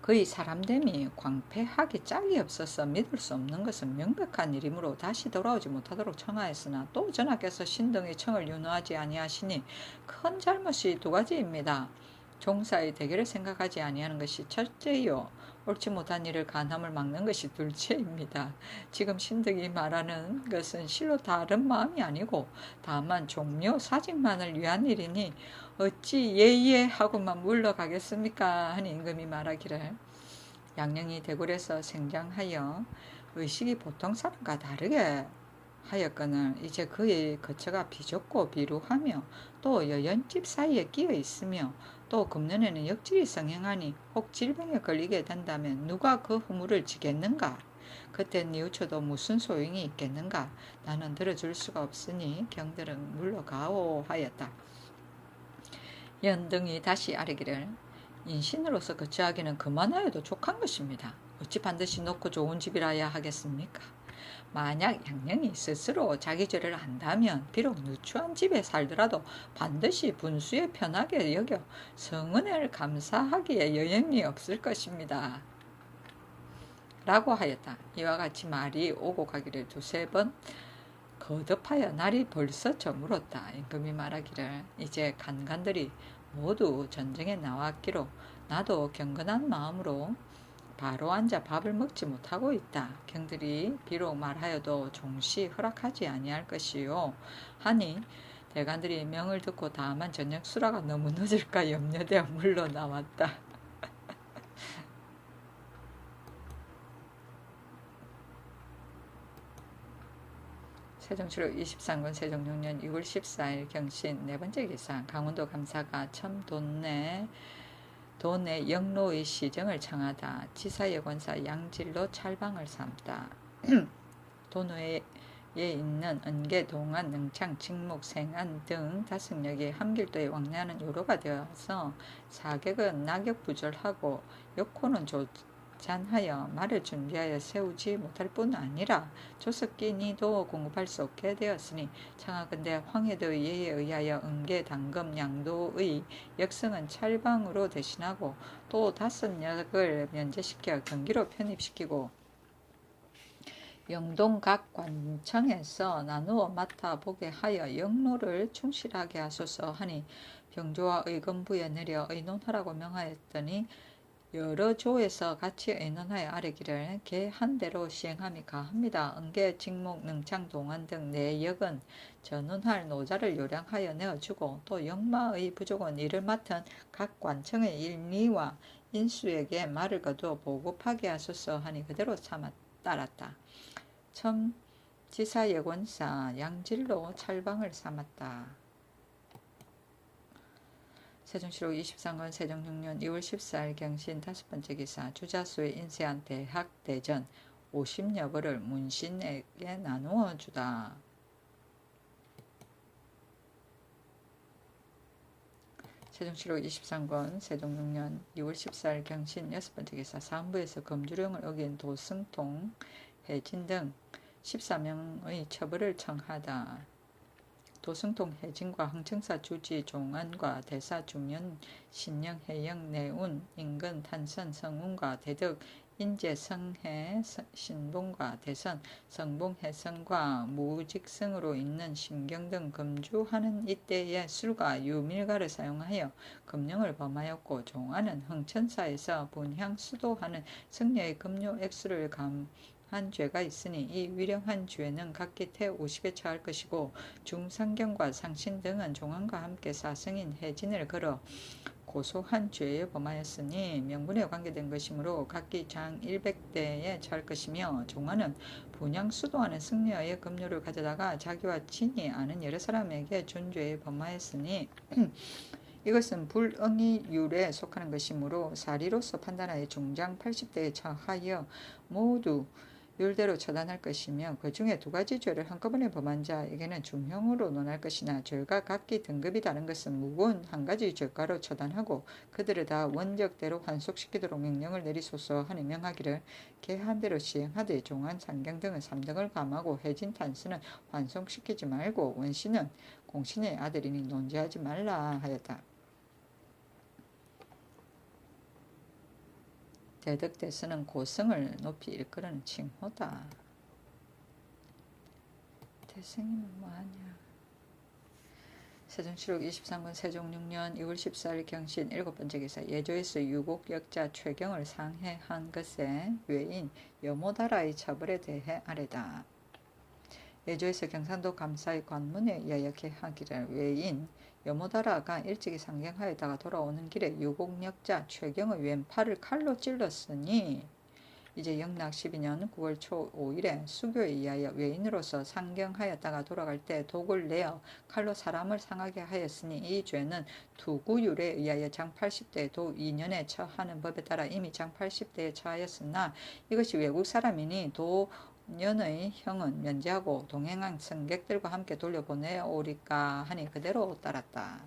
그의 사람됨이 광패하기 짝이 없어서 믿을 수 없는 것은 명백한 일이므로 다시 돌아오지 못하도록 청하였으나 또 전하께서 신등의 청을 윤호하지 아니하시니 큰 잘못이 두 가지입니다. 종사의 대결을 생각하지 아니하는 것이 첫째요. 옳지 못한 일을 간함을 막는 것이 둘째입니다. 지금 신등이 말하는 것은 실로 다른 마음이 아니고 다만 종묘 사직만을 위한 일이니 어찌 예의하고만 물러가겠습니까? 하니 임금이 말하기를 양녕이 대궐에서 생장하여 의식이 보통 사람과 다르게 하였거늘 이제 그의 거처가 비좁고 비루하며 또 여연집 사이에 끼어 있으며 또 금년에는 역질이 성행하니 혹 질병에 걸리게 된다면 누가 그 허물을 지겠는가? 그때 뉘우쳐도 무슨 소용이 있겠는가? 나는 들어줄 수가 없으니 경들은 물러가오 하였다. 연등이 다시 아뢰기를 인신으로서 거처하기는 그만하여도 족한 것입니다. 어찌 반드시 높고 좋은 집이라야 하겠습니까? 만약 양령이 스스로 자기 죄를 안다면 비록 누추한 집에 살더라도 반드시 분수에 편하게 여겨 성은혜를 감사하기에 여념이 없을 것입니다. 라고 하였다. 이와 같이 말이 오고 가기를 두세 번 거듭하여 날이 벌써 저물었다. 임금이 말하기를 이제 간간들이 모두 전쟁에 나왔기로 나도 경건한 마음으로 바로 앉아 밥을 먹지 못하고 있다. 경들이 비록 말하여도 종시 허락하지 아니할 것이요 하니 대간들이 명을 듣고 다만 저녁 수라가 너무 늦을까 염려되어 물러나왔다. 세종실록 23권 세종 6년 6월 14일 경신 네 번째 기사. 강원도 감사가 첨 돈내 영로의 시정을 청하다. 지사의 권사 양질로 찰방을 삼다. 도노에 있는 은계, 동안, 능창, 직목, 생안 등 다승역이 함길도에 왕래하는 요로가 되어서 사객은 낙엽부절하고 역호는 잔하여 말을 준비하여 세우지 못할 뿐 아니라 조석끼니도 공급할 수 없게 되었으니 청하건대 황해도의 예에 의하여 은계, 당금, 양도의 역성은 찰방으로 대신하고 또 5역을 면제시켜 경기로 편입시키고 영동 각 관청에서 나누어 맡아보게 하여 영로를 충실하게 하소서 하니 병조와 의건부에 내려 의논하라고 명하였더니 여러 조에서 같이 의논하여 아뢰기를 계한 대로 시행함이 가합니다. 은계, 직목, 능창, 동안 등 4역은 전운할 노자를 요량하여 내어주고 또 역마의 부족은 이를 맡은 각 관청의 일리와 인수에게 말을 거두어 보급하게 하소서 하니 그대로 따랐다. 첨 지사예권사 양질로 찰방을 삼았다. 세종실록 23권 세종 6년 2월 14일 경신 5번째 기사. 주자수의 인쇄한 대학대전 50여벌을 문신에게 나누어 주다. 세종실록 23권 세종 6년 2월 14일 경신 6번째 기사. 사헌부에서 검주령을 어긴 도승통, 해진 등 14명의 처벌을 청하다. 도승통, 해진과 항청사 주지, 종안과 대사, 중년, 신령, 해영, 내운, 인근, 탄선, 성운과 대덕, 인제, 성해, 신봉과 대선, 성봉, 해성과 무직성으로 있는 신경 등 금주하는 이때에 술과 유밀가를 사용하여 금령을 범하였고 종안은 흥천사에서 분향 수도하는 승려의 금료 액수를 한 죄가 있으니 이 위령한 죄는 각기 태 50에 처할 것이고 중상경과 상신 등은 종안과 함께 사성인 해진을 걸어 고소한 죄에 범하였으니 명분에 관계된 것이므로 각기 장 100대에 처할 것이며 종안은 분양 수도하는 승려의 급료를 가져다가 자기와 친히 아는 여러 사람에게 준 죄에 범하였으니 이것은 불응의율에 속하는 것이므로 사리로서 판단하여 중장 80대에 처하여 모두 율대로 처단할 것이며 그 중에 2가지 죄를 한꺼번에 범한 자에게는 중형으로 논할 것이나 죄가 각기 등급이 다른 것은 무거운 1가지 죄가로 처단하고 그들을 다 원적대로 환속시키도록 명령을 내리소서 하니 명하기를 계한 대로 시행하되 종안, 상경 등은 3등을 감하고 해진, 탄수는 환속시키지 말고 원신은 공신의 아들이니 논죄하지 말라 하였다. 대덕대서는 고성을 높이 일컬는 칭호다. 대성이면 뭐하냐. 세종실록 23권 세종 6년 2월 14일 경신 7번째 기사. 예조에서 유곡역자 최경을 상해한 것에 외인 여모다라의 처벌에 대해 아뢰다. 예조에서 경상도 감사의 관문에 의하여 개하기를 외인 여모다라가 일찍이 상경하였다가 돌아오는 길에 유곡역자 최경의 왼팔을 칼로 찔렀으니 이제 영락 12년 9월 초 5일에 수교에 의하여 외인으로서 상경하였다가 돌아갈 때 독을 내어 칼로 사람을 상하게 하였으니 이 죄는 두구율에 의하여 장 80대에 도 2년에 처하는 법에 따라 이미 장 80대에 처하였으나 이것이 외국 사람이니 년의 형은 면제하고 동행한 승객들과 함께 돌려보내오리까 하니 그대로 따랐다.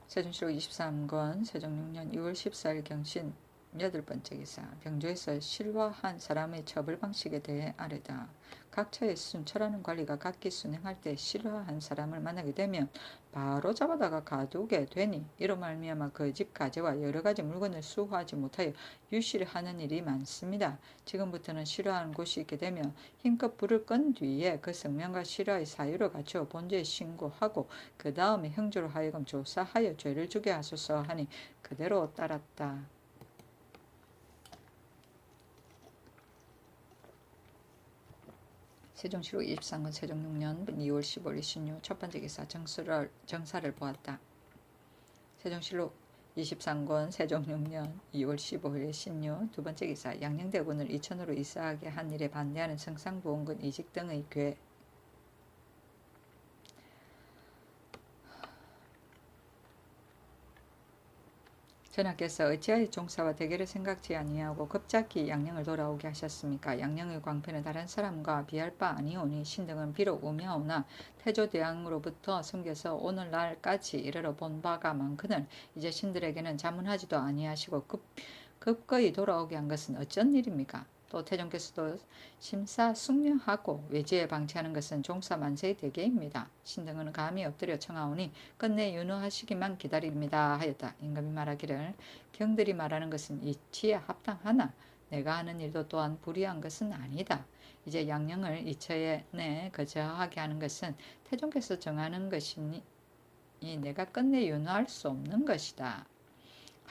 세종실록 23권 세종 6년 2월 14일 경신 8번째 기사. 병조에서 실화한 사람의 처벌 방식에 대해 아뢰다. 각처의 순찰하는 관리가 각기 순행할 때 실화한 사람을 만나게 되면 바로 잡아다가 가두게 되니 이로 말미암아 그 집 가재와 여러 가지 물건을 수호하지 못하여 유실을 하는 일이 많습니다. 지금부터는 실화한 곳이 있게 되면 힘껏 불을 끈 뒤에 그 성명과 실화의 사유를 갖추어 본주에 신고하고 그 다음에 형조로 하여금 조사하여 죄를 주게 하소서 하니 그대로 따랐다. 세종시로 23권 세종 6년 2월 15일 신유 첫 번째 기사 정사를 보았다. 세종시로 23권 세종 6년 2월 15일 신유 두 번째 기사 양녕대군을 이천으로 이사하게 한 일에 반대하는 성상부원군 이직 등의 괴 전하께서 어찌하여 종사와 대결을 생각지 아니하고 급작히 양녕을 돌아오게 하셨습니까? 양녕의 광패는 다른 사람과 비할 바 아니오니 신등은 비록 우매하오나 태조대왕으로부터 숨겨서 오늘날까지 이르러 본 바가 많거늘 이제 신들에게는 자문하지도 아니하시고 급거이 돌아오게 한 것은 어쩐 일입니까? 또 태종께서도 심사숙려하고 외지에 방치하는 것은 종사 만세의 대계입니다. 신등은 감히 엎드려 청하오니 끝내 윤호하시기만 기다립니다 하였다. 임금이 말하기를 경들이 말하는 것은 이치에 합당하나 내가 하는 일도 또한 불이한 것은 아니다. 이제 양녕을 이처에 내 거처하게 하는 것은 태종께서 정하는 것이니 내가 끝내 윤호할 수 없는 것이다.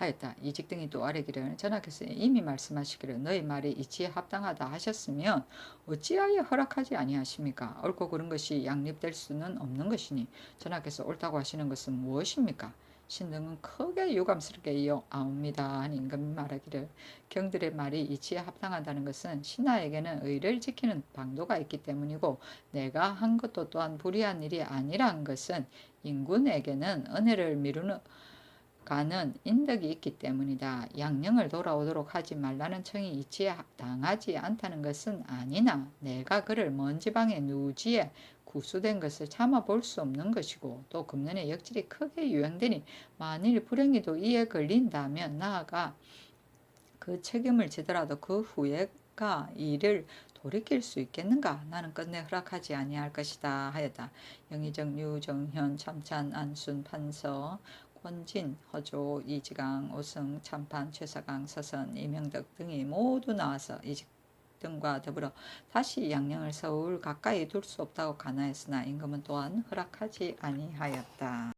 하였다. 이직 등이 또 아뢰기를 전하께서 이미 말씀하시기를 너희 말이 이치에 합당하다 하셨으면 어찌하여 허락하지 아니하십니까? 옳고 그른 것이 양립될 수는 없는 것이니 전하께서 옳다고 하시는 것은 무엇입니까? 신등은 크게 유감스럽게 아옵니다 하니 임금이 말하기를 경들의 말이 이치에 합당하다는 것은 신하에게는 의를 지키는 방도가 있기 때문이고 내가 한 것도 또한 불의한 일이 아니란 것은 인군에게는 은혜를 미루는 가는 인덕이 있기 때문이다. 양녕을 돌아오도록 하지 말라는 청이 이치에 당하지 않다는 것은 아니나 내가 그를 먼 지방의 누지에 구수된 것을 참아 볼 수 없는 것이고 또 금년에 역질이 크게 유행되니 만일 불행히도 이에 걸린다면 나아가 그 책임을 지더라도 그 후에가 이를 돌이킬 수 있겠는가? 나는 끝내 허락하지 아니할 것이다 하였다. 영의정, 유정현, 참찬, 안순, 판서 권진, 허조, 이지강, 오승, 참판, 최사강, 서선, 이명덕 등이 모두 나와서 이직 등과 더불어 다시 양녕을 서울 가까이 둘 수 없다고 간하였으나 임금은 또한 허락하지 아니하였다.